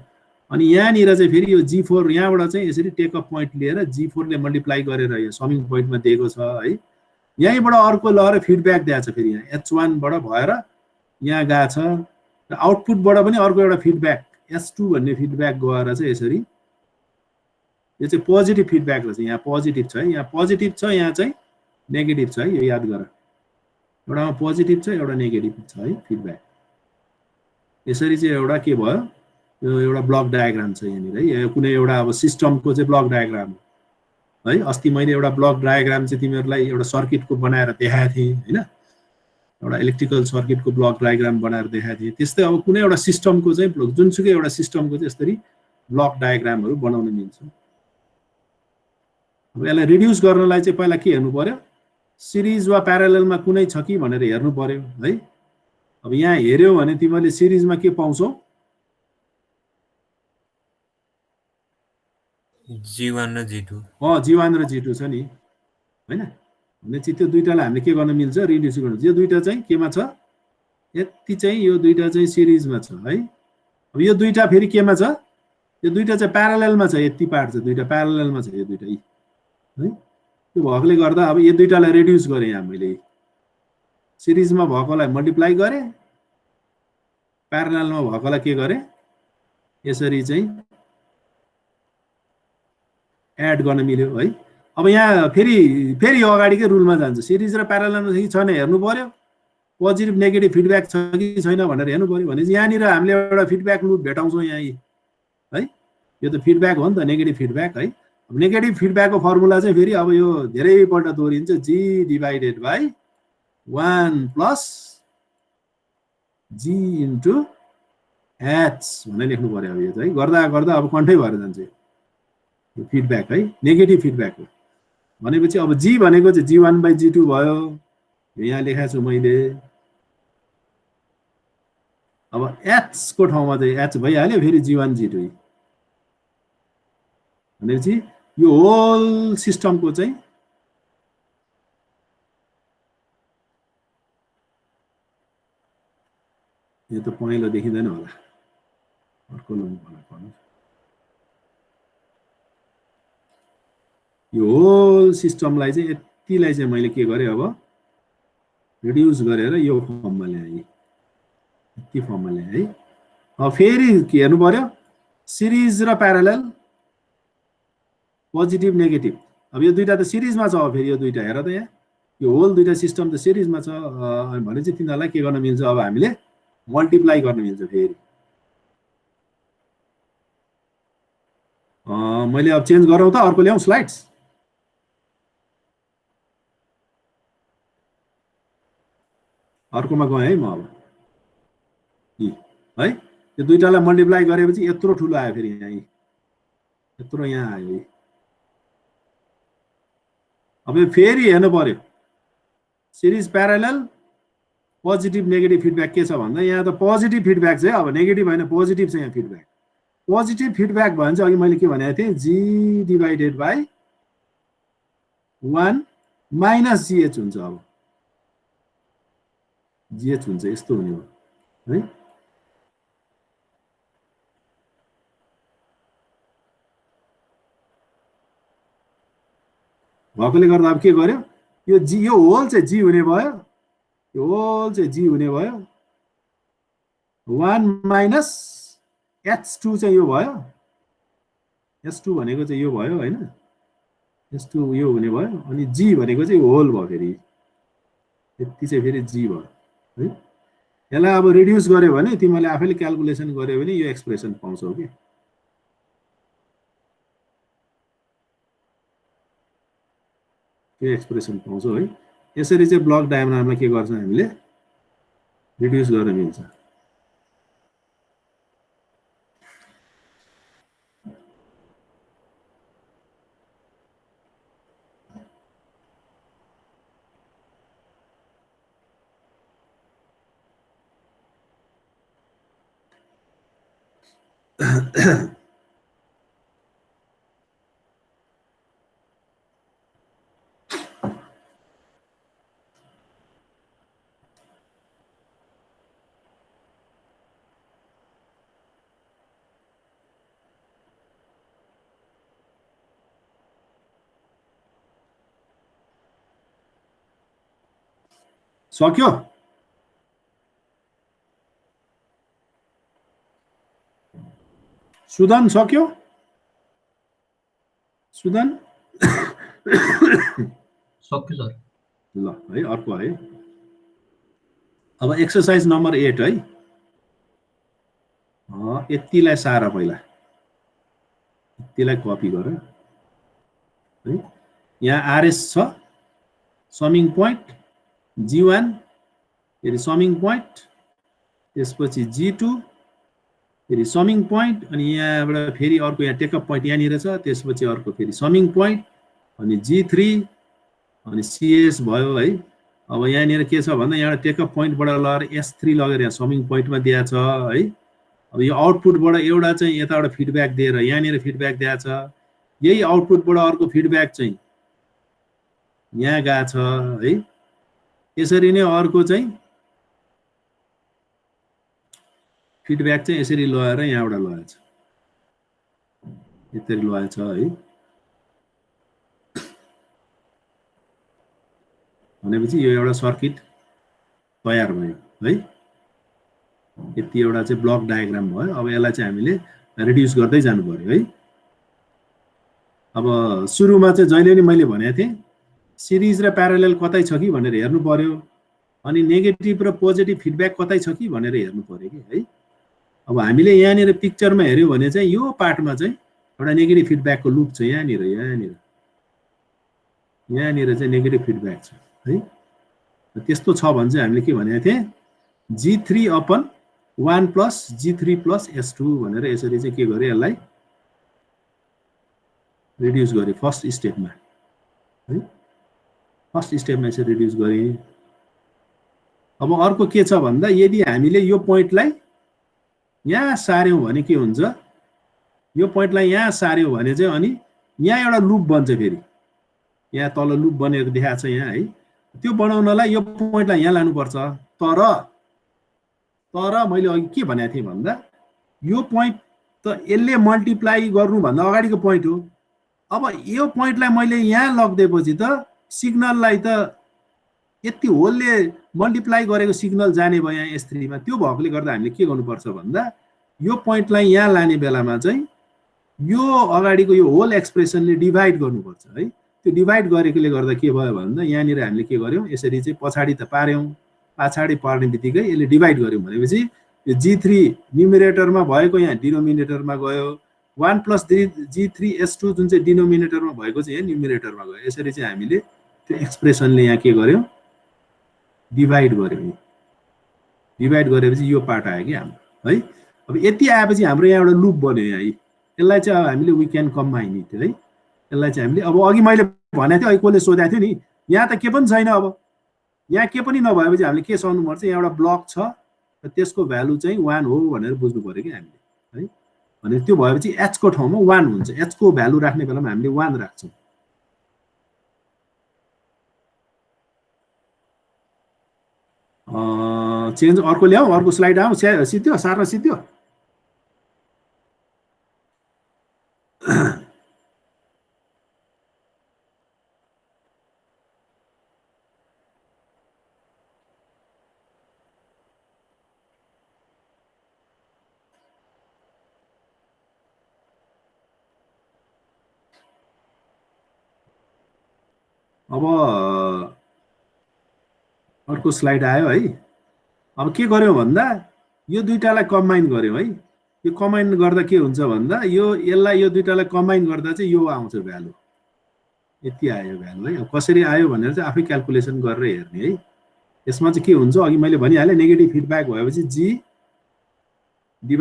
अनि यहाँनिर चाहिँ फेरि यो G4 यहाँबाट चाहिँ यसरी टेकअप पोइन्ट लिएर G4 ले मल्टिप्लाई गरेर यो समिङ पोइन्टमा दिएको छ है यहीँबाट अर्को लहर फिडब्याक दिएको छ फेरि यहाँ H1 बाट भएर यहाँ गएको छ र आउटपुटबाट पनि अर्को एउटा फिडब्याक S2 भन्ने फिडब्याक गएर चाहिँ यसरी यो चाहिँ पोजिटिभ फिडब्याक रहेछ यहाँ पोजिटिभ छ है यहाँ पोजिटिभ छ यहाँ चाहिँ नेगेटिभ छ है यो याद गर एउटामा पोजिटिभ छ एउटा नेगेटिभ छ है फिडब्याक यसरी चाहिँ एउटा के भयो यो एउटा ब्लक डायग्राम छ यहाँनिर है यो कुनै एउटा अब सिस्टमको चाहिँ ब्लक डायग्राम है अस्ति मैले एउटा ब्लक डायग्राम चाहिँ तिमीहरूलाई एउटा सर्किटको बनाएर देखाएको थिएँ हैन एउटा इलेक्ट्रिकल सर्किटको ब्लक डायग्राम बनाएर देखाएको थिएँ त्यस्तै अब कुनै एउटा सिस्टमको चाहिँ जुनसुकै एउटा सिस्टमको चाहिँ यसरी ब्लक डायग्रामहरू बनाउन मिल्छ अब यसलाई रिड्युस गर्नलाई चाहिँ पहिला के हेर्नु पर्यो सिरिज वा प्यारालेलमा कुनै छ कि भनेर हेर्नु पर्यो है अब यहाँ हेर्यौ भने तिमीले सिरिजमा के पाउँछौ
G1 र G2
G1 र G2 छ नि हैन भनेपछि त्यो दुईटालाई हामीले के गर्न मिल्छ रिड्युस गर्न यो दुईटा चाहिँ केमा छ यति चाहिँ यो दुईटा चाहिँ सिरिजमा छ है अब यो दुईटा फेरि केमा छ यो दुईटा चाहिँ प्यारालेलमा छ यति पार्ट छ दुईटा प्यारालेलमा छ यो दुईटा है त्यो भएकोले गर्दा अब यो दुईटालाई रिड्युस गरे यहाँ मैले सिरिजमा भएकोलाई मल्टिप्लाई गरे प्यारालेलमा भएकोलाई के गरे यसरी चाहिँ एड गर्न मिल्यो है अब यहाँ फेरि यो अगाडिकै रुलमा जान्छ सिरिज र प्यारालेलमा छ कि छैन हेर्नु पर्यो पोजिटिभ नेगेटिभ फिडब्याक छ कि छैन भनेर हेर्नु पर्यो भनेपछि यहाँनिर हामीले एउटा फिडब्याक लुप भेटाउँछौँ यहाँ है यो त फिडब्याक हो नि त नेगेटिभ फिडब्याक है अब नेगेटिभ फिडब्याकको फर्मुला चाहिँ फेरि अब यो धेरैपल्ट दोहोरिन्छ G divided by 1 plus G into H भनेर लेख्नु पर्यो अब यो चाहिँ गर्दा गर्दा अब कन्ठै भएर जान्छ यो फिडब्याक है नेगेटिभ फिडब्याक हो भनेपछि अब G भनेको चाहिँ G1 बाई G2 भयो यो यहाँ लेखाएको छु मैले अब H को ठाउँमा चाहिँ H भइहाल्यो फेरि G1 G2 भनेपछि यो होल सिस्टमको चाहिँ यो त पहेँलो देखिँदैन होला अर्को लुम पर्नु यो होल सिस्टमलाई चाहिँ यतिलाई चाहिँ मैले के गरेँ अब रिड्युस गरेर यो फर्ममा ल्याएँ यति फर्ममा ल्याएँ है अब फेरि के हेर्नु पर्यो सिरिज र प्यारालेल पोजिटिभ नेगेटिभ अब यो दुईटा त सिरिजमा छ अब फेरि यो दुईटा हेर त यहाँ यो होल दुईटा सिस्टम त सिरिजमा छ भने चाहिँ तिनीहरूलाई के गर्न मिल्छ अब हामीले मल्टिप्लाई गर्न मिल्छ फेरि मैले अब चेन्ज गरौँ त अर्को ल्याउँ स्लाइड्स अर्कोमा गएँ है म अब है यो दुईटालाई मल्टिप्लाई गरेपछि यत्रो ठुलो आयो फेरि यहाँ यत्रो यहाँ आयो अब फेरि हेर्नु पर्यो सिरिज प्यारालेल पोजिटिभ नेगेटिभ फिडब्याक के छ भन्दा यहाँ त पोजिटिभ फिडब्याक चाहिँ अब नेगेटिभ होइन पोजिटिभ छ यहाँ फिडब्याक पोजिटिभ फिडब्याक भयो भने चाहिँ अघि मैले के भनेको थिएँ G divided by 1 minus GH हुन्छ अब GH हुन्छ यस्तो हुने हो है भएकोले गर्दा अब के गर्यो यो होल चाहिँ G हुने भयो यो होल चाहिँ G हुने भयो 1 माइनस H2 चाहिँ यो भयो H2 भनेको चाहिँ यो भयो हैन H2 यो हुने भयो अनि G भनेको चाहिँ होल भयो फेरि यति चाहिँ फेरि G भयो है यसलाई अब रिड्युस गर्यो भने तिमीले आफैले क्याल्कुलेसन गर्यो भने यो एक्सप्रेसन पाउँछौ के यो एक्सप्रेसन पाउँछौ है यसरी चाहिँ ब्लक डायग्राममा के गर्छ हामीले रिड्युस गर्न मिल्छ सक्यो सुदन सक्यो सुदन
सक्यो सर
ल है अर्को है अब एक्सरसाइज नम्बर 8 है यतिलाई सारा पहिला यतिलाई कपी गर है यहाँ आरएस छ समिङ पोइन्ट G1 फेरि समिङ पोइन्ट त्यसपछि G2 फेरि समिङ पोइन्ट अनि यहाँबाट फेरि अर्को यहाँ टेकअप पोइन्ट यहाँनिर छ त्यसपछि अर्को फेरि समिङ पोइन्ट अनि G3 अनि CS भयो है अब यहाँनिर के छ भन्दा यहाँ टेकअप पोइन्टबाट लगेर S3 लगेर यहाँ समिङ पोइन्टमा दिएको छ है। अब यो आउटपुटबाट एउटा चाहिँ यताबाट फिडब्याक दिएर यहाँनिर फिडब्याक दिएको छ, यही आउटपुटबाट अर्को फिडब्याक चाहिँ यहाँ गएको छ है। यसरी नै अर्को चाहिँ फिडब्याक चाहिँ यसरी लगाएर यहाँबाट लगाएको छ, यसरी लगाएको छ है। भनेपछि यो एउटा सर्किट तयार भयो है। यति एउटा चाहिँ ब्लक डायग्राम भयो। अब यसलाई चाहिँ हामीले रिड्युस गर्दै जानु पर्यो है। अब सुरुमा चाहिँ जहिले नि मैले भनेको थिएँ सिरिज र प्यारालेल कतै छ कि भनेर हेर्नु पर्यो, अनि नेगेटिभ र पोजिटिभ फिडब्याक कतै छ कि भनेर हेर्नु पर्यो कि है। अब हामीले यहाँनिर पिक्चरमा हेऱ्यौँ भने चाहिँ यो पार्टमा चाहिँ एउटा नेगेटिभ फिडब्याकको लुप छ, यहाँनिर यहाँनिर यहाँनिर चाहिँ नेगेटिभ फिडब्याक छ है। त्यस्तो छ भने चाहिँ हामीले के भनेको थिएँ G3/1 + G3 + S2 भनेर यसरी चाहिँ के गर्यो, यसलाई रिड्युस गरेँ फर्स्ट स्टेपमा है। फर्स्ट स्टेपमा यसरी रिड्युस गरेँ। अब अर्को के छ भन्दा यदि हामीले यो पोइन्टलाई यहाँ सार्यौँ भने के हुन्छ, यो पोइन्टलाई यहाँ सार्यौँ भने चाहिँ अनि यहाँ एउटा लुप बन्छ, फेरि यहाँ तल लुप बनेको देखाएको छ यहाँ है। त्यो बनाउनलाई यो पोइन्टलाई यहाँ लानुपर्छ। तर मैले अघि के भनेको थिएँ भन्दा यो पोइन्ट त यसले मल्टिप्लाई गर्नुभन्दा अगाडिको पोइन्ट हो। अब यो पोइन्टलाई मैले यहाँ लगिदिएपछि त सिग्नललाई त यति होलले मल्टिप्लाई गरेको सिग्नल जाने भयो यहाँ S3 मा। त्यो भएकोले गर्दा हामीले के गर्नुपर्छ भन्दा यो पोइन्टलाई यहाँ लाने बेलामा चाहिँ यो अगाडिको यो होल एक्सप्रेसनले डिभाइड गर्नुपर्छ है। त्यो डिभाइड गरेकोले गर्दा के भयो भन्दा यहाँनिर हामीले के गर्यौँ, यसरी चाहिँ पछाडि त पार्यौँ, पछाडि पार्ने बित्तिकै यसले डिभाइड गर्यौँ भनेपछि यो G3 न्युमिरेटरमा भएको यहाँ डिनोमिनेटरमा गयो, 1 + G3 S2 जुन चाहिँ डिनोमिनेटरमा भएको चाहिँ यहाँ न्युमिरेटरमा गयो। यसरी चाहिँ हामीले त्यो एक्सप्रेसनले यहाँ के गर्यौँ, डिभाइड गर्यौँ। डिभाइड गरेपछि यो पार्ट आयो कि हाम्रो है। अब यति आएपछि हाम्रो यहाँ एउटा लुप बन्यो यहाँ। यसलाई चाहिँ अब हामीले वी क्यान कम्बाइन इट है। यसलाई चाहिँ हामीले अब अघि मैले भनेको थिएँ, अघि कसले सोधेको थियो नि, यहाँ त के पनि छैन। अब यहाँ के पनि नभएपछि हामीले के सक्नुपर्छ, यहाँ एउटा ब्लक छ र त्यसको भ्यालु चाहिँ 1 हो भनेर बुझ्नु पर्यो कि हामीले है। भने त्यो भएपछि h को ठाउँमा 1 हुन्छ। h को भ्यालु राख्ने बेलामा हामीले 1 राख्छौँ। चेन्ज अर्को ल्याऊ, अर्को स्लाइड आऊ, सिद्धियो सार्न सिद्धियो। अब अर्को स्लाइड आयो है। अब के गर्यो भन्दा यो दुईटालाई कम्बाइन गर्यो है। यो कम्बाइन गर्दा के हुन्छ भन्दा यसलाई यो दुईटालाई कम्बाइन गर्दा चाहिँ यो आउँछ भ्यालु, यति आयो भ्यालु है। अब कसरी आयो भनेर चाहिँ आफै क्याल्कुलेसन गरेर हेर्ने है। यसमा चाहिँ के हुन्छ, अघि मैले भनिहालेँ नेगेटिभ फिडब्याक भएपछि G /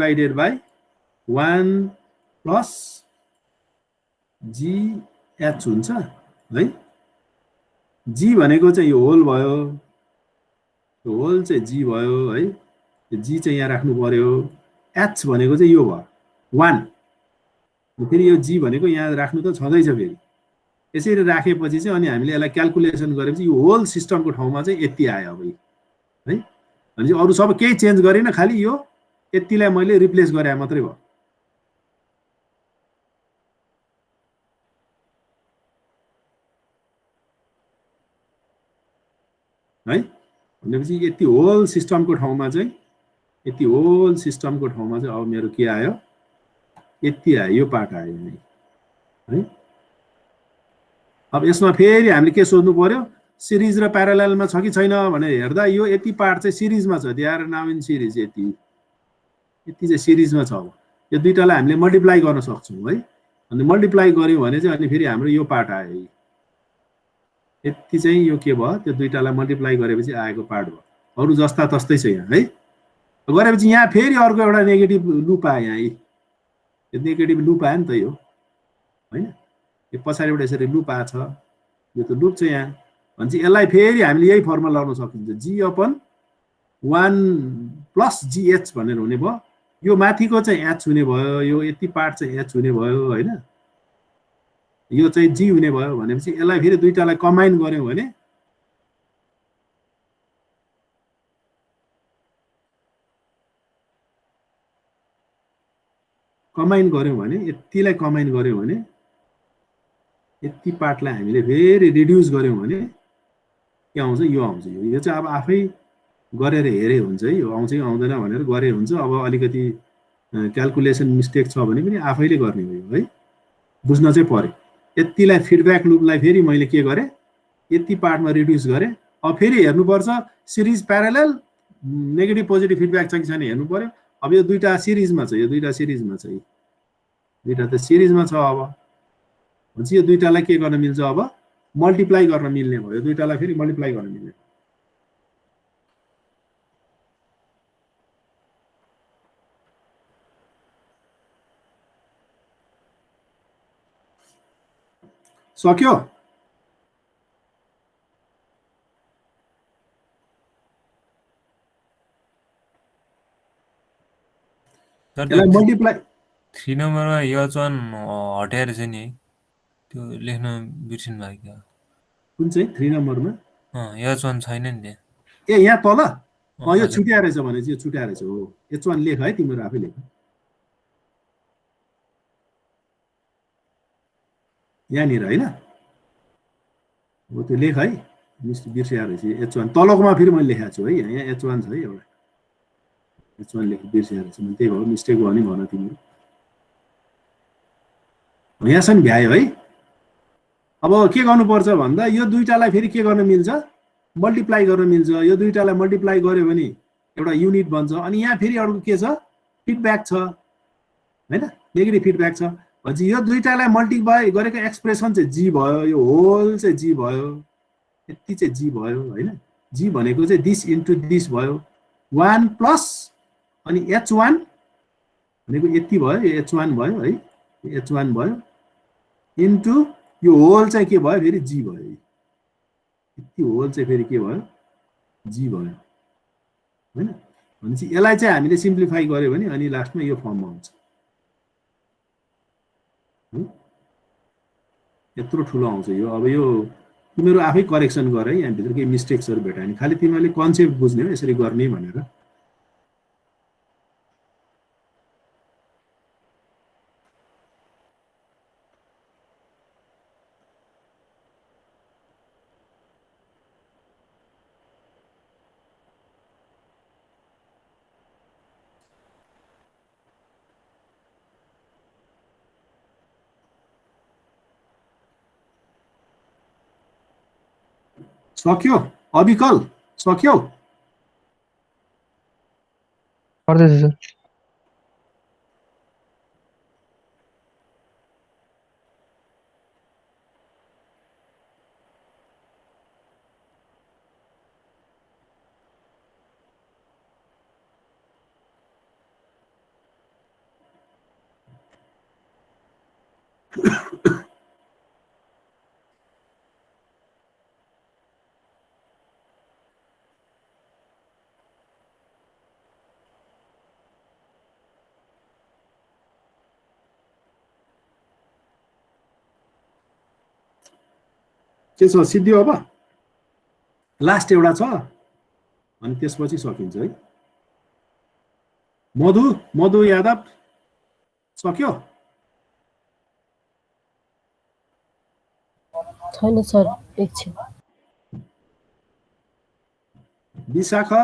1 + GH हुन्छ है। G भनेको चाहिँ यो होल भयो, यो होल चाहिँ G भयो है। G चाहिँ यहाँ राख्नु पर्यो। H भनेको चाहिँ यो भयो 1, फेरि यो G भनेको यहाँ राख्नु त छँदैछ। फेरि यसरी राखेपछि चाहिँ अनि हामीले यसलाई क्याल्कुलेसन गरेपछि यो होल सिस्टमको ठाउँमा चाहिँ यति आयो अब है। भनेपछि अरू सब केही चेन्ज गरेन, खालि यो यतिलाई मैले रिप्लेस गरे मात्रै भयो है। भनेपछि यति होल सिस्टमको ठाउँमा चाहिँ अब मेरो के आयो, यति आयो, यो पार्ट आयो है। अब यसमा फेरि हामीले के सोध्नु पर्यो, सिरिज र प्यारालेलमा छ कि छैन भनेर हेर्दा यो यति पार्ट चाहिँ सिरिजमा छ। They are now in series. यति चाहिँ सिरिजमा छ। अब यो दुईटालाई हामीले मल्टिप्लाई गर्न सक्छौँ है। अनि मल्टिप्लाई गर्यौँ भने चाहिँ अनि फेरि हाम्रो यो पार्ट आयो। यति चाहिँ यो के भयो, त्यो दुईटालाई मल्टिप्लाई गरेपछि आएको पार्ट भयो। अरू जस्ता तस्तै छ यहाँ है। गरेपछि यहाँ फेरि अर्को एउटा नेगेटिभ लुप आयो। यहाँ यो नेगेटिभ लुप आयो नि त यो होइन। यो पछाडिबाट यसरी लुप आएको छ। यो त लुप छ यहाँ। भनेपछि यसलाई फेरि हामीले यही फर्मुला लगाउन सकिन्छ, G/1 प्लस GH भनेर हुने भयो। यो माथिको चाहिँ H हुने भयो, यो यति पार्ट चाहिँ H हुने भयो होइन, यो चाहिँ G हुने भयो। भनेपछि यसलाई फेरि दुईटालाई कम्बाइन गर्यौँ भने यतिलाई कम्बाइन गर्यौँ भने यति पार्टलाई हामीले फेरि रिड्युस गर्यौँ भने के आउँछ, यो आउँछ। यो चाहिँ अब आफै गरेर हेरे हुन्छ है, यो आउँछ कि आउँदैन भनेर गरे हुन्छ। अब अलिकति क्याल्कुलेसन मिस्टेक छ भने पनि आफैले गर्ने हो है, बुझ्न चाहिँ पर्यो। यतिलाई फिडब्याक लुपलाई फेरि मैले के गरेँ, यति पार्टमा रिड्युस गरेँ। अब फेरि हेर्नुपर्छ सिरिज प्यारालेल नेगेटिभ पोजिटिभ फिडब्याक छ कि छैन हेर्नु पर्यो। अब यो दुईटा सिरिजमा छ, दुईटा त सिरिजमा छ। अब भनेपछि यो दुईटालाई के गर्न मिल्छ, अब मल्टिप्लाई गर्न मिल्ने भयो। यो दुईटालाई फेरि मल्टिप्लाई गर्न मिल्ने। सक्यो?
सर
यसलाई मल्टिप्लाई
3 नम्बरमा H1 हटाएर चाहिँ नि है, त्यो लेख्न बिर्सिनु भयो क्या?
कुन चाहिँ 3 नम्बरमा
H1 छैन नि त्यहाँ।
ए यहाँ तल यो
हजुर।
छुट्याएर रहेछ भने चाहिँ यो छुट्याएर रहेछ हो। H1 लेख है, तिम्रो आफै लेख यहाँनिर होइन, हो त्यो लेख है, बिर्सिया रहेछ। H1 तलकोमा फेरि मैले लेखाएको छु है, यहाँ H1 छ है एउटा, H1 लेख बिर्सिया रहेछ मैले, त्यही भयो मिस्टेक भयो नि भन तिम्रो। यहाँसम्म भ्यायो है। अब के गर्नुपर्छ भन्दा यो दुईटालाई फेरि के गर्न मिल्छ, मल्टिप्लाई गर्न मिल्छ। यो दुईटालाई मल्टिप्लाई गर्यो भने एउटा युनिट बन्छ। अनि यहाँ फेरि अर्को के छ, फिडब्याक छ होइन, नेगेटिभ फिडब्याक छ। भनेपछि यो दुईटालाई मल्टिप्लाई गरेको एक्सप्रेसन चाहिँ G भयो, यो होल चाहिँ G भयो, यति चाहिँ G भयो होइन। G भनेको चाहिँ दिस इन्टु दिस भयो, 1 प्लस अनि H1 भनेको यति भयो, यो H1 भयो है, H1 भयो इन्टु यो होल चाहिँ के भयो, फेरि G भयो। यति होल चाहिँ फेरि के भयो, G भयो होइन। भनेपछि यसलाई चाहिँ हामीले सिम्प्लिफाई गर्यो भने अनि लास्टमा यो फर्ममा आउँछ। यत्रो ठुलो आउँछ यो। अब यो तिमीहरू आफै करेक्सन गर है, यहाँभित्र केही मिस्टेक्सहरू भेटायो भने। खालि तिमीहरूले कन्सेप्ट बुझ्ने हो यसरी गर्ने भनेर। सक्यो? अविकल सक्यो?
गर्दैछु सर।
के छ सिद्धियो? अब लास्ट एउटा छ अनि त्यसपछि सकिन्छ है। मधु यादव सक्यो?
छैन सर, एकछिन।
विशाखा?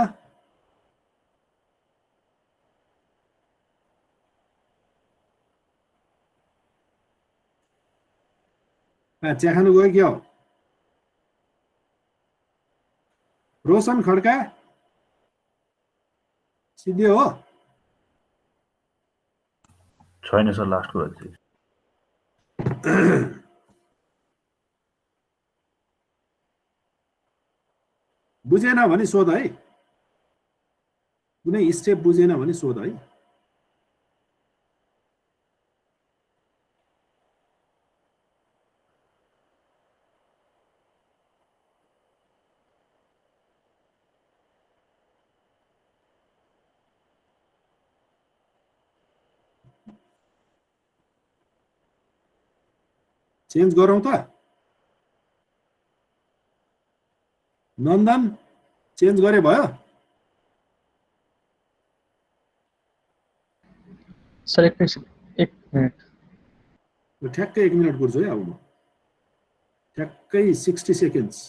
चिया खानु गयो क्या हो? रोशन खड्का सिद्धियो हो?
छैन सर, लास्टको अझै
बुझेन भने सोध है, कुनै स्टेप बुझेन भने सोध है। चेन्ज गरौँ त नन्दन चेन्ज गरे भयो
सर एकैछिन 1 मिनट
ठ्याक्कै 1 मिनट कुर्छु है अब म ठ्याक्कै 60 सेकेन्ड्स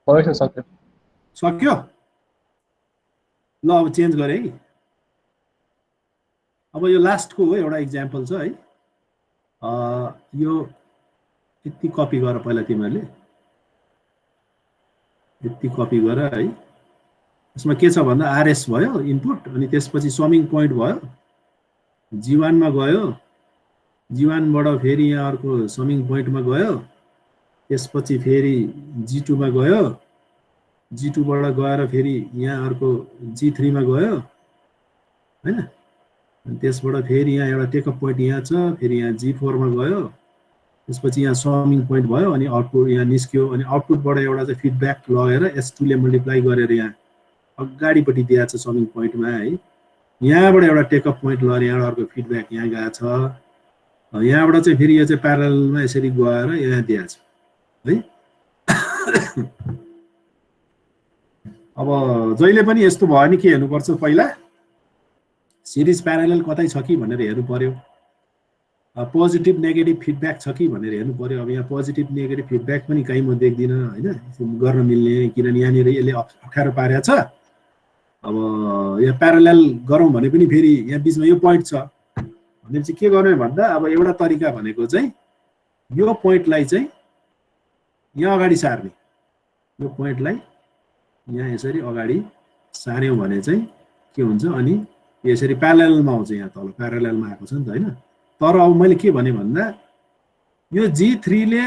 भयो सर सक्यो
सक्यो ल अब चेन्ज गरे है अब यो लास्टको हो एउटा इक्जाम्पल छ है यो यति कपी गर पहिला तिमीहरूले यति कपी गर है यसमा के छ भन्दा आरएस भयो इनपुट अनि त्यसपछि समिङ पोइन्ट भयो जी1 मा गयो जी1 बाट फेरि यहाँ अर्को समिङ पोइन्टमा गयो त्यसपछि फेरि जी2 मा गयो जी2 बाट गएर फेरि यहाँ अर्को जी3 मा गयो हैन अनि त्यसबाट फेरि यहाँ एउटा टेकअप पोइन्ट यहाँ छ फेरि यहाँ जी4 मा गयो त्यसपछि यहाँ समिङ पोइन्ट भयो अनि आउटपुट यहाँ निस्क्यो अनि आउटपुटबाट एउटा चाहिँ फिडब्याक लगेर S2 ले मल्टिप्लाई गरेर यहाँ अगाडिपट्टि दिएको छ समिङ पोइन्टमा है यहाँबाट एउटा टेकअप पोइन्ट लगेर यहाँ अर्को फिडब्याक यहाँ गएको छ यहाँबाट चाहिँ फेरि यो चाहिँ प्यारललमा यसरी गएर यहाँ दिएको छ है अब जहिले पनि यस्तो भयो नि के हेर्नुपर्छ पहिला सिरिज प्यारलल कतै छ कि भनेर हेर्नु पर्यो पोजिटिभ नेगेटिभ फिडब्याक छ कि भनेर हेर्नु पर्यो अब यहाँ पोजिटिभ नेगेटिभ फिडब्याक पनि कहीँ म देख्दिनँ हैन गर्न मिल्ने किनभने यहाँनिर यसले अप्ठ्यारो पारेको छ अब यहाँ प्यारलल गरौँ भने पनि फेरि यहाँ बिचमा यो पोइन्ट छ भनेपछि के गर्ने भन्दा अब एउटा तरिका भनेको चाहिँ यो पोइन्टलाई चाहिँ यहाँ अगाडि सार्ने यो पोइन्टलाई यहाँ यसरी अगाडि सार्यौँ भने चाहिँ के हुन्छ अनि यसरी प्यारललमा आउँछ यहाँ तल प्यारललमा आएको छ नि त हैन तर अब मैले के भने भन्दा यो जी3 ले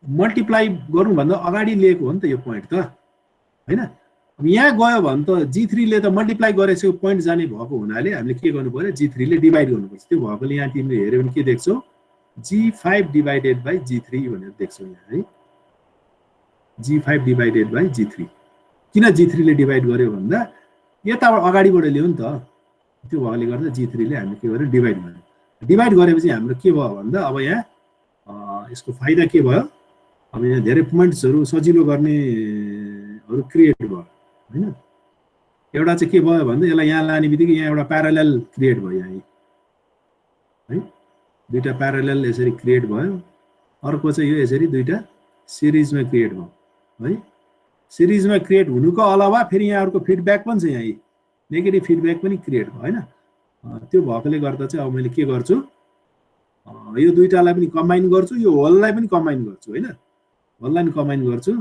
मल्टिप्लाई गर्नु भन्दा अगाडि लिएको हो नि त यो पोइन्ट त हैन अब यहाँ गयो भने त जी3 ले त मल्टिप्लाई गरेको पोइन्ट जाने भएको हुनाले हामीले के गर्नु पर्यो जी3 ले डिभाइड गर्नुपर्छ त्यो भएकोले यहाँ तिमीले हेर्यो भने के देख्छौ g5 डिभाइडेड बाइ g3 भनेर देख्छौ यहाँ है g5 डिभाइडेड बाइ g3 किन g3 ले डिभाइड गर्यो भन्दा यताबाट अगाडिबाट ल्यायो नि त त्यो भएकोले गर्दा g3 ले हामीले के गर्यो डिभाइड गर्यो डिभाइड गरेपछि हाम्रो के भयो भन्दा अब यहाँ यसको फाइदा के भयो अब यहाँ धेरै पोइन्ट्सहरु सजिलो गर्नेहरु क्रिएट भयो हैन एउटा चाहिँ के भयो भन्दा यसलाई यहाँ लाने बित्तिकै यहाँ एउटा प्यारलल क्रिएट भयो यहाँ है दुईटा प्यारलल यसरी क्रिएट भयो अर्को चाहिँ यो यसरी दुईटा सिरिजमा क्रिएट भयो है सिरिजमा क्रिएट हुनुको अलावा फेरि यहाँ अर्को फिडब्याक पनि छ यहाँ नेगेटिभ फिडब्याक पनि क्रिएट भयो हैन त्यो भएकोले गर्दा चाहिँ अब मैले के गर्छु यो दुईटालाई पनि कम्बाइन गर्छु यो होललाई पनि कम्बाइन गर्छु हैन होललाई पनि कम्बाइन गर्छु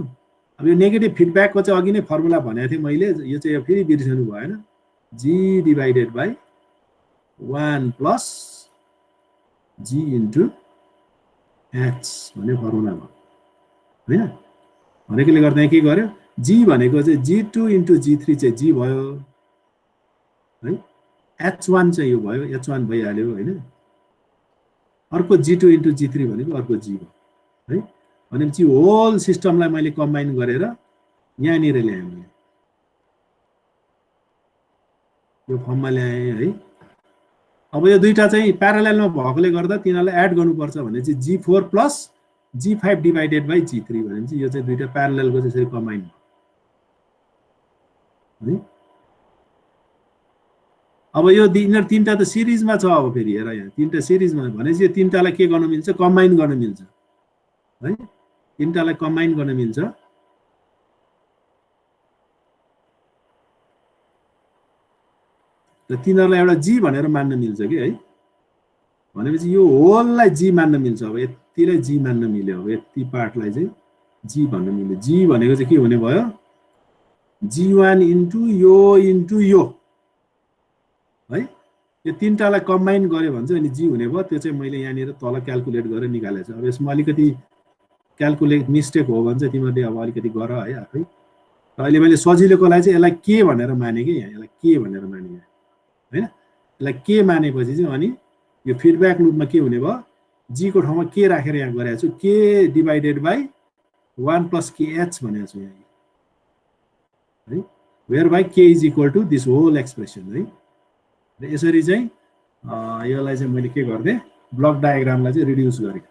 अब यो नेगेटिभ फिडब्याकको चाहिँ अघि नै फर्मुला भनेको थिएँ मैले यो चाहिँ फेरि बिर्सनु भएन g divided by 1 plus g into h भन्ने फर्मुला भयो हैन भनेकोले गर्दा के गर्यो g भनेको चाहिँ g2 इन्टु g3 चाहिँ g भयो है h1 चाहिँ यो भयो h1 भइहाल्यो हैन अर्को g2 इन्टु g3 भनेको अर्को g भयो है भनेपछि होल सिस्टमलाई मैले कम्बाइन गरेर यहाँनिर ल्याएँ मैले यो फर्ममा ल्याएँ है अब यो दुईटा चाहिँ प्यारललमा भएकोले गर्दा तिनीहरूलाई एड गर्नुपर्छ भने चाहिँ g4 plus g5 divided by g3 भनेपछि यो चाहिँ दुईटा प्यारललको चाहिँ यसरी कम्बाइन भयो है अब यो यिनीहरू तीनटा त सिरिजमा छ अब फेरि हेर यहाँ तीनटा सिरिजमा भनेपछि यो तीनटालाई के गर्न मिल्छ कम्बाइन गर्न मिल्छ है तीनटालाई कम्बाइन गर्न मिल्छ र तिनीहरूलाई एउटा जी भनेर मान्न मिल्छ कि है भनेपछि यो होललाई जी मान्न मिल्छ अब यतिलाई जी मान्न मिल्यो अब यति पार्टलाई चाहिँ जी भन्न मिल्यो जी भनेको चाहिँ के हुने भयो g1 इन्टु यो है यो तीनटालाई कम्बाइन गर्यो भने चाहिँ अनि जी हुने भयो। त्यो चाहिँ मैले यहाँनिर तल क्याल्कुलेट गरेर निकालेको छु। अब यसमा अलिकति क्याल्कुलेट मिस्टेक हो भने चाहिँ तिमीहरूले अब अलिकति गर है आफै। र अहिले मैले सजिलोको लागि चाहिँ यसलाई के भनेर माने कि यहाँ, यसलाई के भनेर माने हैन। यसलाई के मानेपछि चाहिँ अनि यो फिडब्याक लुपमा के हुने भयो, जी को ठाउँमा के राखेर यहाँ गरेको छु, के डिभाइडेड बाई 1 + kh भनेको छु यहाँ है, whereby k is equal to this whole expression है। र यसरी चाहिँ यसलाई चाहिँ मैले के गर्दै ब्लक डायग्रामलाई चाहिँ रिड्युस गरेँ।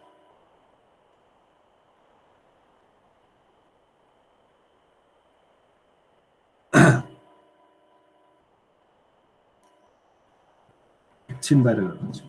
एकछिन बाहिर गर्छु।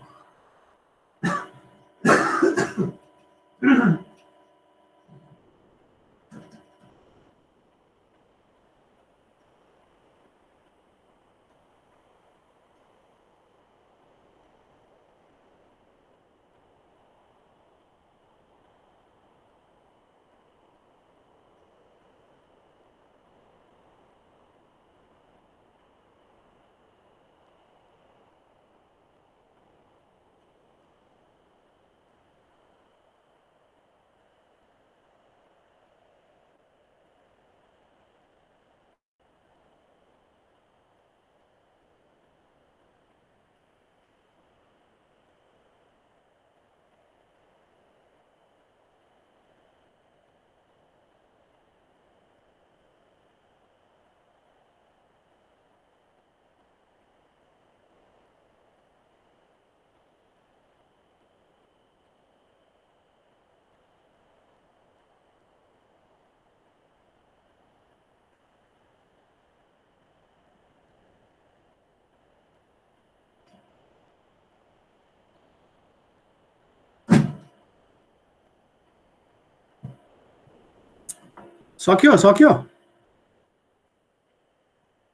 सक्यो सक्यो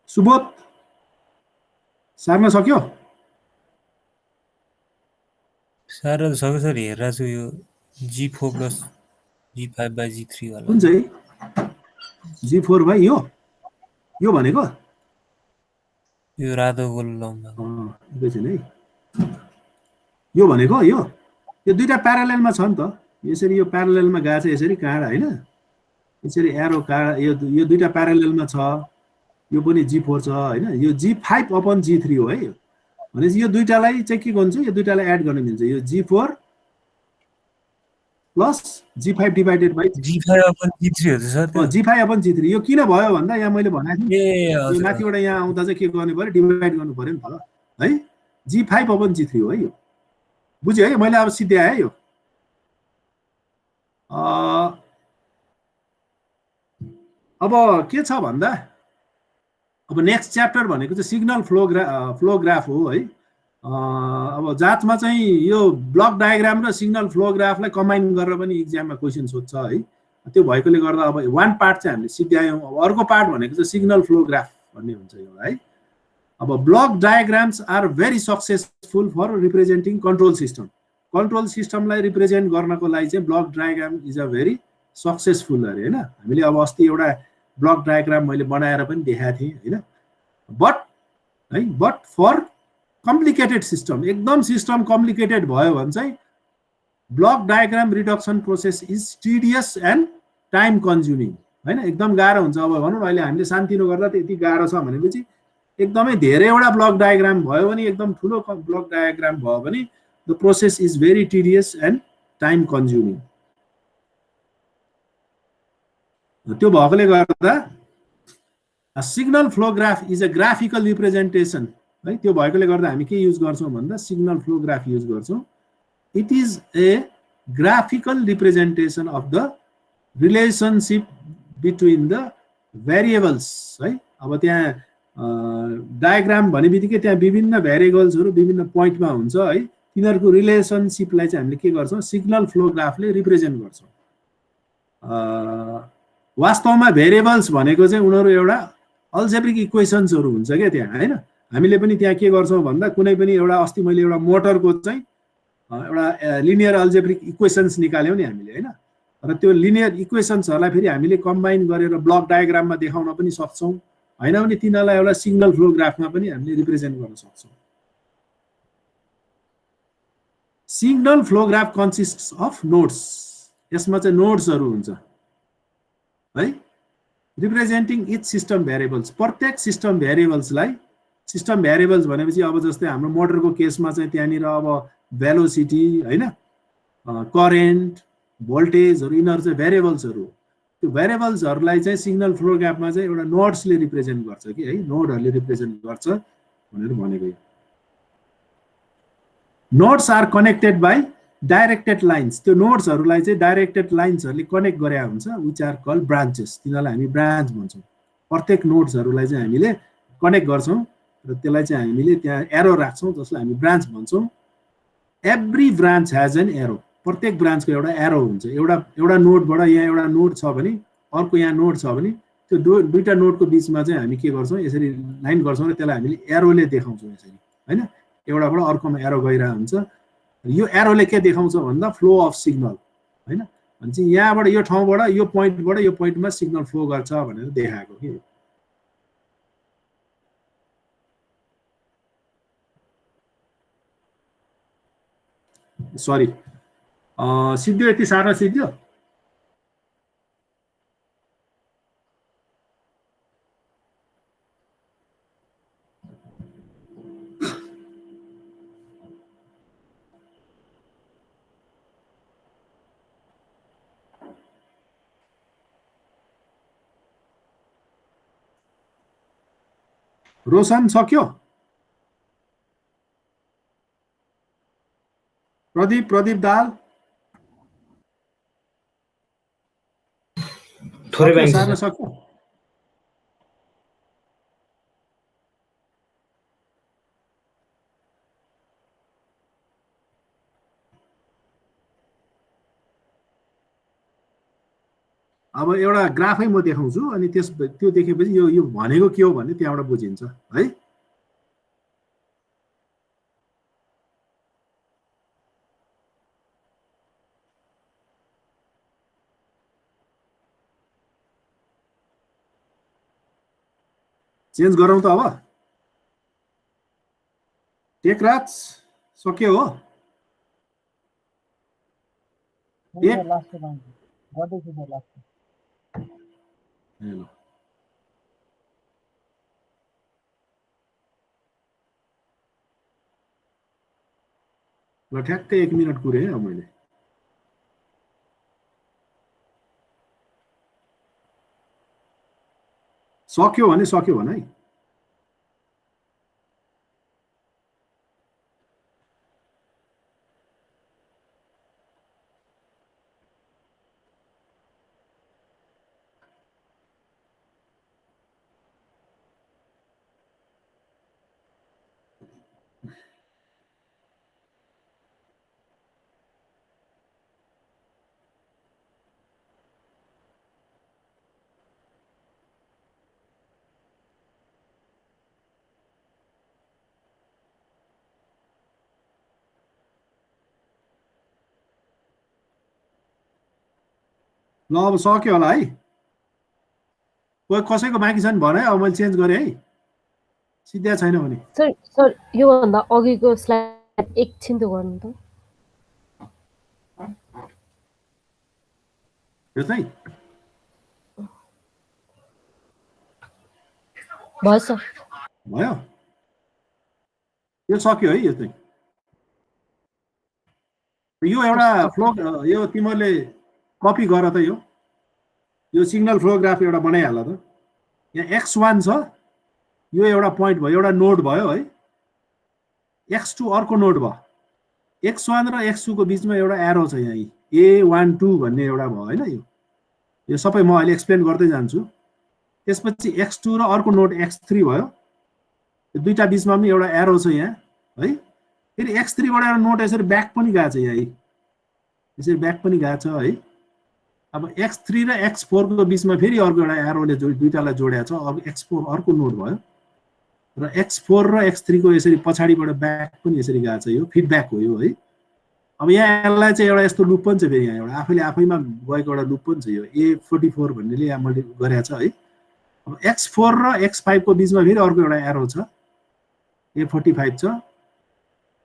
सुबोध सार्न सक्यो?
साह्रो त सक्यो सर, हेरेर छु यो G4 + G5/G3 वाला।
कुन चाहिँ G4 भाइ यो भनेको
यो रातो गोल लम्बा
एकैछिन है, यो भनेको यो दुईटा प्यारालेलमा छ नि त। यसरी यो प्यारालेलमा गएको छ यसरी काँडा हैन, यसरी एरो काँडा यो दुईटा प्यारालेलमा छ। यो पनि G4 छ हैन, यो G5/G3 हो है। भनेपछि यो दुईटालाई चाहिँ के गर्नु, यो दुईटालाई एड गर्न मिल्छ। यो G4 + G5 divided by
G5/G3 हो सर।
G5/G3 यो किन भयो भन्दा यहाँ मैले भनेको थिएँ
ए
यो माथिबाट यहाँ आउँदा चाहिँ के गर्नु पर्यो, डिभाइड गर्नु पर्यो नि त है। G5/G3 हो है यो, बुझ्यो है? मैले अब सिध्याएँ है यो। अब के छ भन्दा अब नेक्स्ट च्याप्टर भनेको चाहिँ सिग्नल फ्लो ग्राफ हो है। अब जाँचमा चाहिँ यो ब्लक डायग्राम र सिग्नल फ्लो ग्राफलाई कम्बाइन गरेर पनि इक्जाममा क्वेसन सोध्छ है। त्यो भएकोले गर्दा अब वान पार्ट चाहिँ हामीले सिध्यायौँ। अब अर्को पार्ट भनेको चाहिँ सिग्नल फ्लो ग्राफ भन्ने हुन्छ एउटा है। अब block diagrams are very successful for representing control system. Control सिस्टमलाई रिप्रेजेन्ट गर्नको लागि चाहिँ block diagram is a very successful अरे हैन। हामीले अब अस्ति एउटा ब्लक डायग्राम मैले बनाएर पनि देखाएको थिएँ हैन। बट फर कम्प्लिकेटेड सिस्टम, एकदम सिस्टम कम्प्लिकेटेड भयो भने चाहिँ block diagram reduction process is tedious and time consuming हैन। एकदम गाह्रो हुन्छ। अब भनौँ अहिले हामीले सानोतिनो गर्दा त्यति गाह्रो छ भनेपछि एकदमै धेरैवटा ब्लक डायग्राम भयो भने, एकदम ठुलो ब्लक डायग्राम भयो भने the process is very tedious and time consuming. त्यो भएकोले गर्दा signal flow graph is a graphical representation है। त्यो भएकोले गर्दा हामी के युज गर्छौँ भन्दा सिग्नल फ्लो ग्राफ युज गर्छौँ। It is a graphical representation of the relationship between the variables है। अब त्यहाँ डायग्राम भने बित्तिकै त्यहाँ विभिन्न भेरिएबल्सहरू विभिन्न पोइन्टमा हुन्छ है। तिनीहरूको रिलेसनसिपलाई चाहिँ हामीले के गर्छौँ, सिग्नल फ्लो ग्राफले रिप्रेजेन्ट गर्छौँ। वास्तवमा भेरिएबल्स भनेको चाहिँ उनीहरू एउटा अल्जेब्रिक इक्वेसन्सहरू हुन्छ क्या त्यहाँ हैन। हामीले पनि त्यहाँ के गर्छौँ भन्दा कुनै पनि एउटा अस्ति मैले एउटा मोटरको चाहिँ एउटा लिनियर अल्जेब्रिक इक्वेसन्स निकाल्यौँ नि हामीले हैन। र त्यो लिनियर इक्वेसन्सहरूलाई फेरि हामीले कम्बाइन गरेर ब्लक डायग्राममा देखाउन पनि सक्छौँ हैन। भने तिनीहरूलाई एउटा सिग्नल फ्लो ग्राफमा पनि हामीले रिप्रेजेन्ट गर्न सक्छौँ signal flow graph कन्सिस्ट्स of nodes, यसमा चाहिँ नोड्सहरू हुन्छ है, रिप्रेजेन्टिङ इच सिस्टम भ्यारिएबल्स, प्रत्येक सिस्टम भ्यारिएबल्सलाई, सिस्टम भ्यारिएबल्स भनेपछि अब जस्तै हाम्रो मोटरको केसमा चाहिँ त्यहाँनिर अब भेलोसिटी होइन, करेन्ट, भोल्टेजहरू, यिनीहरू चाहिँ भ्यारिएबल्सहरू, त्यो भ्यारिएबल्सहरूलाई चाहिँ सिग्नल फ्लो ग्राफमा चाहिँ एउटा नोड्सले रिप्रेजेन्ट गर्छ कि है, नोडहरूले रिप्रेजेन्ट गर्छ भनेर भनेको। Nodes are connected by directed lines, त्यो नोड्सहरूलाई चाहिँ डाइरेक्टेड लाइन्सहरूले कनेक्ट गरे हुन्छ, विच आर कल ब्रान्चेस, तिनीहरूलाई हामी ब्रान्च भन्छौँ। प्रत्येक नोड्सहरूलाई चाहिँ हामीले कनेक्ट गर्छौँ र त्यसलाई चाहिँ हामीले त्यहाँ एरो राख्छौँ जसलाई हामी ब्रान्च भन्छौँ। Every branch has an arrow, प्रत्येक ब्रान्चको एउटा एरो हुन्छ। एउटा नोडबाट यहाँ एउटा नोड छ भने अर्को यहाँ नोड छ भने त्यो दुईटा नोडको बिचमा चाहिँ हामी के गर्छौँ, यसरी लाइन गर्छौँ र त्यसलाई हामीले एरोले देखाउँछौँ यसरी होइन, एउटाबाट अर्कोमा एरो गइरहेको हुन्छ। यो एरोले के देखाउँछ भन्दा फ्लो अफ सिग्नल होइन, भनेपछि यहाँबाट यो ठाउँबाट यो पोइन्टमा सिग्नल फ्लो गर्छ भनेर देखाएको कि। सरी सिद्धियो, यति साह्रो सिद्धियो। रोशन सक्यो? प्रदीप दाल
थोरै
सार्न सक्यो? अब एउटा ग्राफै म देखाउँछु अनि त्यो देखेपछि यो भनेको के हो भन्ने त्यहाँबाट बुझिन्छ है। चेन्ज गरौँ त अब। टेकराज सक्यो हो?
लास्ट गर्दैछु सर लास्ट।
ल ठ्याक्कै 1 मिनट कुरे है मैले। सक्यो भने सक्यो भन है। ल अब सक्यो होला है। कोही कसैको बाँकी छ नि भन है, अब मैले चेन्ज गरेँ है, सिद्ध्या छैन भने।
सर योभन्दा अघिको स्लाइड एकछिन त गर्नु त।
यो चाहिँ
भयो सर,
भयो, यो सक्यो है। यो चाहिँ यो एउटा फ्लो, यो तिमीहरूले कपी गर त। यो सिग्नल फ्लो ग्राफ एउटा बनाइहाल त। यहाँ x1 छ, यो एउटा पोइन्ट भयो, एउटा नोड भयो है। x2 अर्को नोड भयो, x1 र x2 को बिचमा एउटा एरो छ यहाँ, a12 भन्ने एउटा भयो होइन। यो सबै म अहिले एक्सप्लेन गर्दै जान्छु। त्यसपछि x2 र अर्को नोड x3 भयो, यो दुईटा बिचमा पनि एउटा एरो छ यहाँ है। फेरि x3 बाट एउटा नोड यसरी ब्याक पनि गएको छ यहाँ है, यसरी ब्याक पनि गएको छ है। अब x3 र x4 को बिचमा फेरि अर्को एउटा एरोले दुईटालाई जोडेको छ। अब x4 अर्को नोड भयो र x4 र x3 को यसरी पछाडिबाट ब्याक पनि यसरी गएको छ, यो फिडब्याक हो यो है। अब यहाँ यसलाई चाहिँ एउटा यस्तो लुप पनि छ, फेरि यहाँ एउटा आफैमा गएको एउटा लुप पनि छ, यो a44 भन्नेले यहाँ मैले गरेको छ है। अब x4 र x5 को बिचमा फेरि अर्को एउटा एरो छ, a45 छ।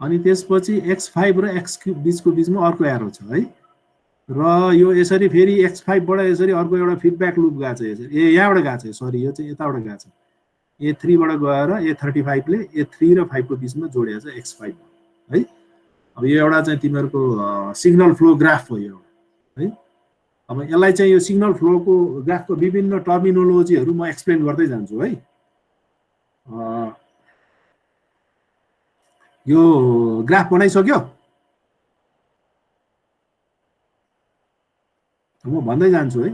अनि त्यसपछि x5 र x3 बीचको बीचमा अर्को एरो छ है र यो यसरी फेरि x5 बाट यसरी अर्को एउटा फिडब्याक लुप गएको छ यसरी यहाँबाट गएको छ सरी यो चाहिँ यताबाट गएको छ A3 बाट गएर A35 ले A3 र 5 को बीचमा जोडेको छ x5 है अब यो एउटा चाहिँ तिमीहरुको सिग्नल फ्लो ग्राफ हो यो है अब यसलाई चाहिँ यो सिग्नल फ्लोको ग्राफको विभिन्न टर्मिनोलोजीहरु म एक्सप्लेन गर्दै जान्छु है यो ग्राफ बनाइसक्यो म भन्दै जान्छु है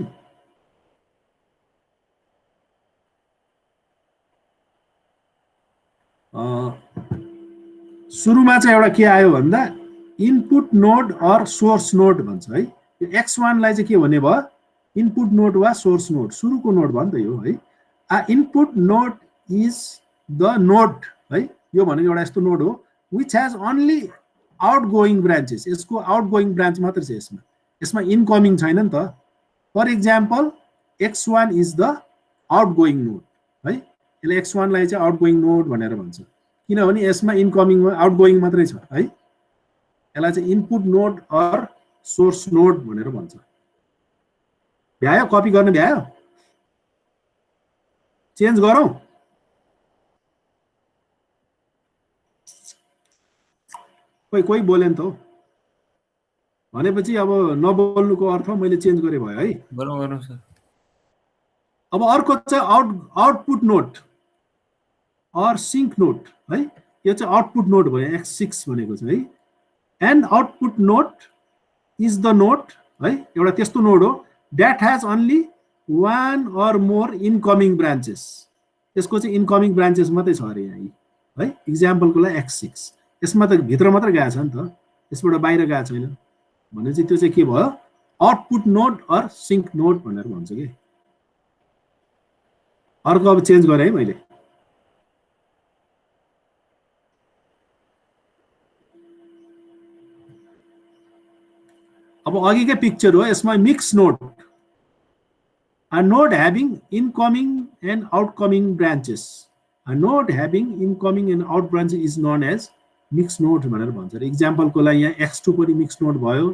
सुरुमा चाहिँ एउटा के आयो भन्दा input node or source node भन्छ है यो x1 लाई चाहिँ के भन्ने भयो इनपुट नोड वा सोर्स नोड सुरुको नोड भन्छ यो है आ input node is the node है यो भनेको एउटा यस्तो नोड हो which has only outgoing branches यसको आउटगोइङ ब्रान्च मात्र छ यसमा इनकमिङ छैन नि त for example x1 is the outgoing node है यसले x1 लाई चाहिँ आउटगोइङ नोड भनेर भन्छ किनभने यसमा इनकमिङ आउटगोइङ मात्रै छ है यसलाई चाहिँ input node or source node भनेर भन्छ भ्यायो कपी गर्न भ्यायो चेन्ज गरौँ कोही बोलेन त भनेपछि अब नबोल्नुको अर्थ मैले चेन्ज गरे भयो है
गरौँ सर
अब अर्को चाहिँ output node or sink node है यो चाहिँ आउटपुट नोड भयो x6 भनेको चाहिँ है and output node is the node है एउटा त्यस्तो नोड हो that has only one or more incoming branches यसको चाहिँ इनकमिङ ब्रान्चेस मात्रै छ अरे यहाँ है एक्जाम्पलको लागि x6 यसमा त भित्र मात्र गएको छ नि त यसबाट बाहिर गएको छैन भनेपछि त्यो चाहिँ के भयो output node or sink node भनेर भन्छ के अर्को अब चेन्ज गरे है मैले अब अघिकै पिक्चर हो यसमा mix node a node having incoming and outgoing branches a node having incoming and out branches is known as mixed node भनेर भन्छ एक्जाम्पल को लागि यहाँ x2 पनि मिक्स नोड भयो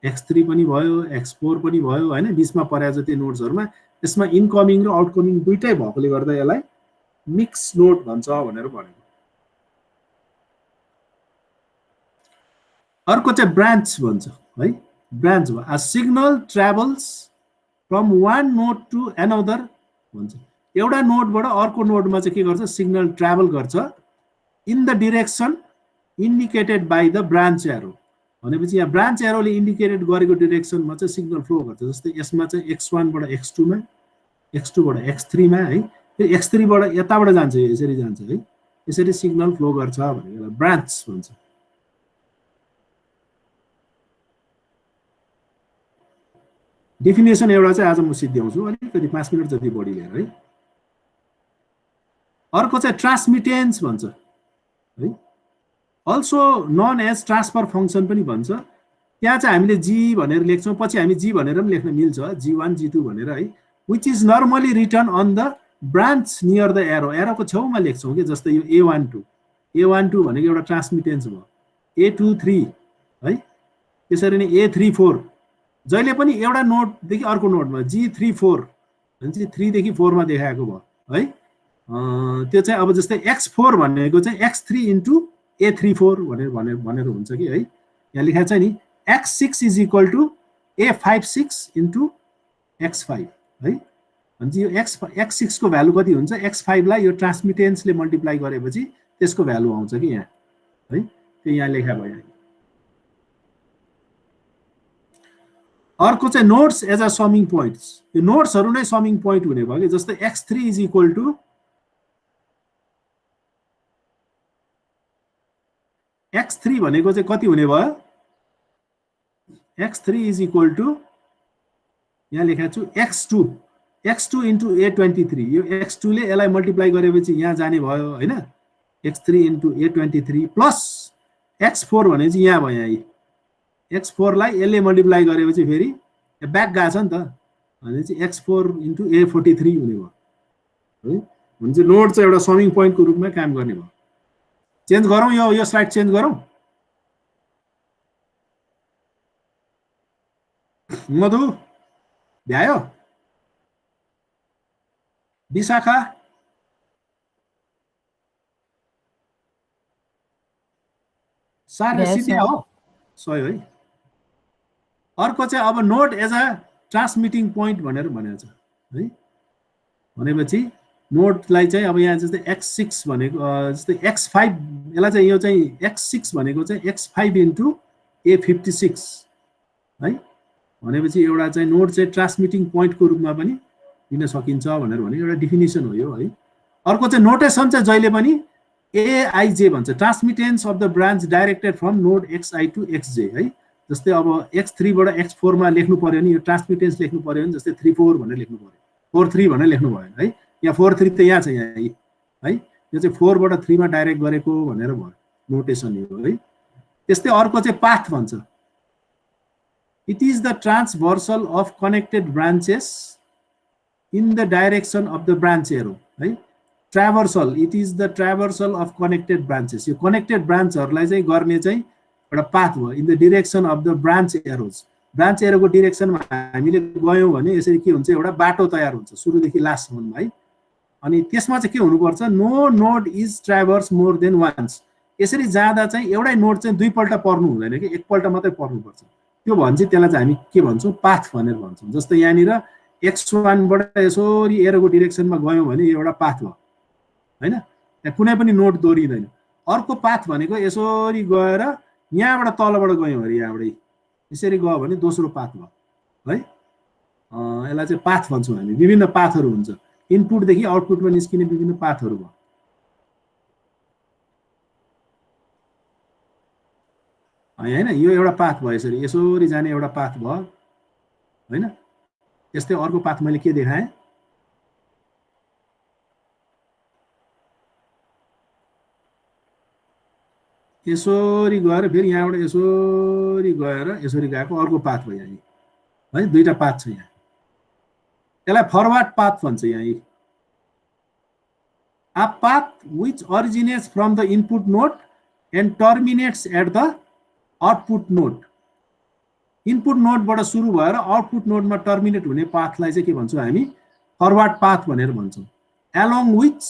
x3 पनि भयो x4 पनि भयो हैन बीचमा परेको जति नोड्सहरुमा यसमा इनकमिङ र आउटकमिङ दुईटै भएकोले गर्दा यसलाई मिक्स नोड भन्छ भनेर भनेको अर्को चाहिँ ब्रान्च भन्छ है branch a signal travels from one node to another भन्छ एउटा नोडबाट अर्को नोडमा चाहिँ के गर्छ सिग्नल ट्राभल गर्छ in the direction indicated by the branch arrow भनेपछि यहाँ ब्रान्च एरोले इन्डिकेटेड गरेको डाइरेक्सनमा चाहिँ सिग्नल फ्लो गर्छ जस्तै यसमा चाहिँ x1 बाट x2 मा x2 बाट x3 मा है फेरि x3 बाट यताबाट जान्छ यसरी जान्छ है यसरी सिग्नल फ्लो गर्छ भनेको यसलाई ब्रान्च भन्छ डेफिनेसन एउटा चाहिँ आज म सिद्ध्याउँछु अलिकति 5 मिनेट जति बढी लिएर है अर्को चाहिँ ट्रान्समिटेन्स भन्छ है अल्सो नोन एज ट्रान्सफर फंक्सन पनि भन्छ त्यहाँ चाहिँ हामीले g भनेर लेख्छौं पछि हामी g भनेर पनि लेख्न मिल्छ g1 g2 भनेर है which is normally written on the branch near the arrow एरोको छेउमा लेख्छौं के जस्तै यो a12 भनेको एउटा ट्रान्समिटेन्स भयो a23 है त्यसरी नै a34 जहिले पनि एउटा नोड देखि अर्को नोडमा g34 भन्छ 3 देखि 4 मा देखाएको भयो है त्यो चाहिँ अब जस्तै x4 भनेको चाहिँ x3 इन्टु a34 भनेर हुन्छ कि है यहाँ लेखेको छ नि x6 is equal to a56 into x5 है भन्छ यो x6 को भ्यालु कति हुन्छ x5 लाई यो ट्रान्समिटेन्सले मल्टिप्लाई गरेपछि त्यसको भ्यालु आउँछ कि यहाँ है त्यो यहाँ लेखा भयो अर्को चाहिँ nodes as a swimming points यो नोड्सहरु नै समिङ पोइन्ट हुने भयो कि जस्तै x3 is equal to x3 भनेको चाहिँ कति हुने भयो x3 इज इक्वल टु यहाँ लेखेको छु x2 इन्टु a23 यो x2 ले यसलाई मल्टिप्लाई गरेपछि यहाँ जाने भयो हैन x3 into a23 plus x4 भने चाहिँ यहाँ भयो यहाँ x4 लाई यसले मल्टिप्लाई गरेपछि फेरि ब्याक गएको छ नि त भने चाहिँ x4 इन्टु a43 हुने भयो है हुन्छ नोड चाहिँ एउटा समिङ पोइन्टको रूपमा काम गर्ने भयो चेन्ज गरौँ यो स्लाइड चेन्ज गरौँ मधु भ्यायो विशाखा सार
भ्यायो
सिद्धिया
सर।
हो सही है। अर्को चाहिँ अब node as a transmitting point भनेर भनेको छ है। भनेपछि नोडलाई चाहिँ अब यहाँ जस्तै x6 भनेको जस्तै x5 यसलाई चाहिँ यो चाहिँ x6 भनेको चाहिँ x5 इन्टु A56 है। भनेपछि एउटा चाहिँ नोड चाहिँ ट्रान्समिटिङ पोइन्टको रूपमा पनि लिन सकिन्छ भनेर भने एउटा डिफिनिसन हो यो है। अर्को चाहिँ नोटेसन चाहिँ जहिले पनि AIJ भन्छ, transmittance of the branch directed from node XI to XJ है। जस्तै अब X3 बाट X4 मा लेख्नु पर्यो नि यो ट्रान्समिटेन्स लेख्नु पर्यो नि, जस्तै 34 भनेर लेख्नु पर्यो, 43 भनेर लेख्नु भयो है। यहाँ 43 त यहाँ छ यहाँ है, यो चाहिँ 4 बाट 3 मा डाइरेक्ट गरेको भनेर भयो, नोटेसन यो है। त्यस्तै अर्को चाहिँ पाथ भन्छ, it is the transversal of connected branches in the direction of the branch arrow है। Traversal, it is the traversal of connected branches, यो कनेक्टेड ब्रान्चहरूलाई चाहिँ गर्ने चाहिँ एउटा पाथ भयो in the direction of the branch arrows. Branch एरोको डिरेक्सनमा हामीले गयौँ भने यसरी के हुन्छ, एउटा बाटो तयार हुन्छ सुरुदेखि लास्टसम्म है। अनि त्यसमा चाहिँ के हुनुपर्छ, no node is traverse more than once. यसरी जाँदा चाहिँ एउटै नोड चाहिँ दुईपल्ट पर्नु हुँदैन कि एकपल्ट मात्रै पर्नुपर्छ। त्यो भने चाहिँ त्यसलाई चाहिँ हामी के भन्छौँ, पाथ भनेर भन्छौँ। जस्तै यहाँनिर X1 बाट यसरी एरोको डिरेक्सनमा गयौँ भने एउटा पाथ भयो हैन, त्यहाँ कुनै पनि नोड दोहोरिँदैन। अर्को पाथ भनेको यसरी गएर यहाँबाट तलबाट गयौँ अरे यहाँबाट यसरी गयो भने दोस्रो पाथ भयो है। यसलाई चाहिँ पाथ भन्छौँ हामी। विभिन्न पाथहरू हुन्छ, इनपुटदेखि आउटपुटमा निस्किने विभिन्न पाथहरू भयो हैन। यो एउटा पाथ भयो, यसरी जाने एउटा पाथ भयो हैन। त्यस्तै अर्को पाथ मैले के देखाएँ, यसरी गएर फेरि यहाँबाट यसरी गएर यसरी गएको अर्को पाथ भयो यहाँ है। दुईटा पाथ छ यहाँ, यसलाई फरवर्ड पाथ भन्छ यहाँ। A path which originates from the input node and terminates at the output node. Input नोडबाट सुरु भएर आउटपुट नोडमा टर्मिनेट हुने पाथलाई चाहिँ के भन्छौँ हामी, फरवर्ड पाथ भनेर भन्छौँ। एलोङ विच,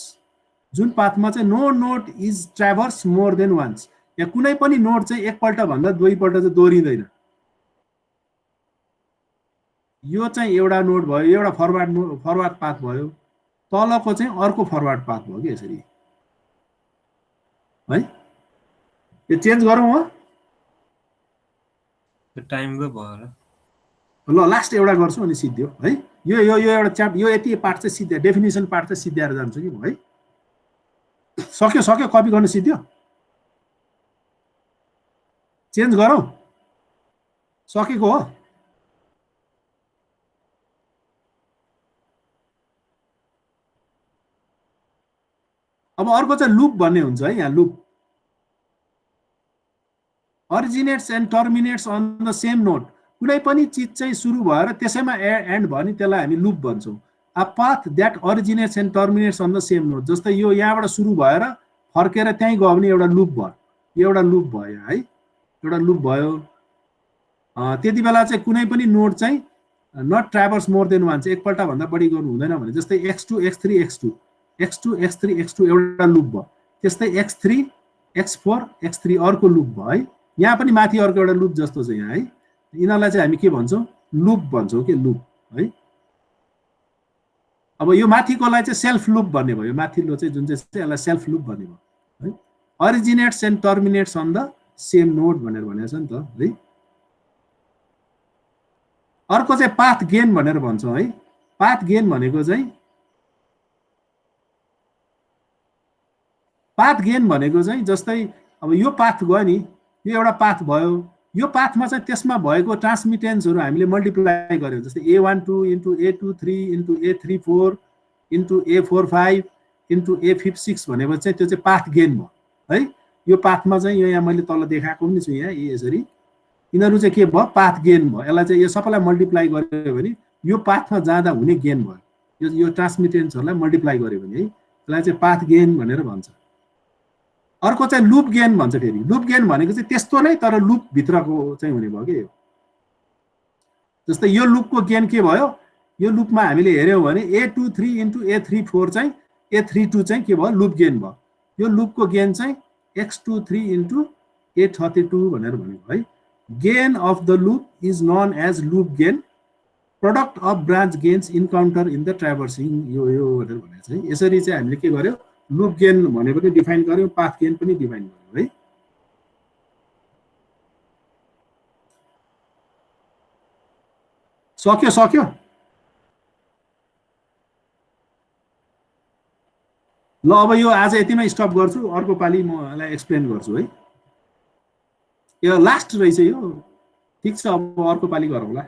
जुन पाथमा चाहिँ no node is traverse more than once, या कुनै पनि नोड चाहिँ एकपल्ट भन्दा दुईपल्ट चाहिँ दोहोरिँदैन। यो चाहिँ एउटा नोड भयो, एउटा फरवर्ड पाथ भयो, तलको चाहिँ अर्को फरवर्ड पाथ भयो कि यसरी है। यो चेन्ज गरौँ हो,
टाइमको भयो
ल लास्ट एउटा गर्छु अनि सिद्धियो है। यो यो यो एउटा च्याप्टर, यो यति पार्ट चाहिँ सिद्ध्या, डेफिनेसन पार्ट चाहिँ सिद्ध्याएर जान्छु कि म है। सक्यो कपी गर्न सिद्धियो, चेन्ज गरौँ, सकेको हो। अब अर्को चाहिँ लुप भन्ने हुन्छ है। यहाँ loop originates and terminates on the same node. कुनै पनि चिज चाहिँ सुरु भएर त्यसैमा एन्ड भयो नि त्यसलाई हामी लुप भन्छौँ। A path that originates and terminates on the same node. जस्तै यो यहाँबाट सुरु भएर फर्केर त्यहीँ गयो भने एउटा लुप भयो, यो एउटा लुप भयो है, एउटा लुप भयो। त्यति बेला चाहिँ कुनै पनि नोड चाहिँ not traverse more than one, चाहिँ एकपल्ट भन्दा बढी गर्नु हुँदैन भने। जस्तै X2 X3 X2 X2 X3 X2 एउटा लुप भयो। त्यस्तै X3 X4 X3 अर्को लुप भयो है। यहाँ पनि माथि अर्को एउटा लुप जस्तो छ यहाँ है। यिनीहरूलाई चाहिँ हामी के भन्छौँ, लुप भन्छौँ कि लुप है। अब यो माथिकोलाई चाहिँ सेल्फ लुप भन्ने भयो, माथिल्लो चाहिँ जुन चाहिँ यसलाई सेल्फ लुप भन्ने भयो है। Originates and terminates on the same node भनेर भनेको छ नि त है। अर्को चाहिँ पाथ गेन भनेर भन्छौँ है। पाथ गेन भनेको चाहिँ जस्तै अब यो पाथ गयो नि, यो एउटा पाथ भयो, यो पाथमा चाहिँ त्यसमा भएको ट्रान्समिटेन्सहरू हामीले मल्टिप्लाई गर्यौँ। जस्तै A12 into A23 into A34 into A45 into A56 भनेपछि चाहिँ त्यो चाहिँ पाथ गेन भयो है। यो पाथमा चाहिँ यो यहाँ मैले तल देखाएको पनि छु यहाँ यसरी, यिनीहरू चाहिँ के भयो, पाथ गेन भयो। यसलाई चाहिँ यो सबैलाई मल्टिप्लाई गर्यो भने यो पाथमा जाँदा हुने गेन भयो। यो ट्रान्समिटेन्सहरूलाई मल्टिप्लाई गर्यो भने है, यसलाई चाहिँ पाथ गेन भनेर भन्छ। अर्को चाहिँ लुप गेन भन्छ। फेरि लुप गेन भनेको चाहिँ त्यस्तो नै तर लुप भित्रको चाहिँ हुने भयो कि यो। जस्तै यो लुपको गेन के भयो, यो लुपमा हामीले हेर्यौँ भने A23 इन्टु A34 चाहिँ A32 चाहिँ के भयो, लुप गेन भयो। यो लुपको गेन चाहिँ X23 इन्टु A32 भनेर भनेको है। Gain of the loop is known as loop gain, product of branch gains encounter in the traversing, यो भनेर भनेको छ है। यसरी चाहिँ हामीले के गर्यौँ, लुप गेन भनेको पनि डिफाइन गर्यौँ, पाथ गेन पनि डिफाइन गर्यौँ है। सक्यो ल अब यो आज यतिमै स्टप गर्छु, अर्को पालि म यसलाई एक्सप्लेन गर्छु है। यो लास्ट रहेछ यो, ठिक छ अब अर्को पालि गरौँला।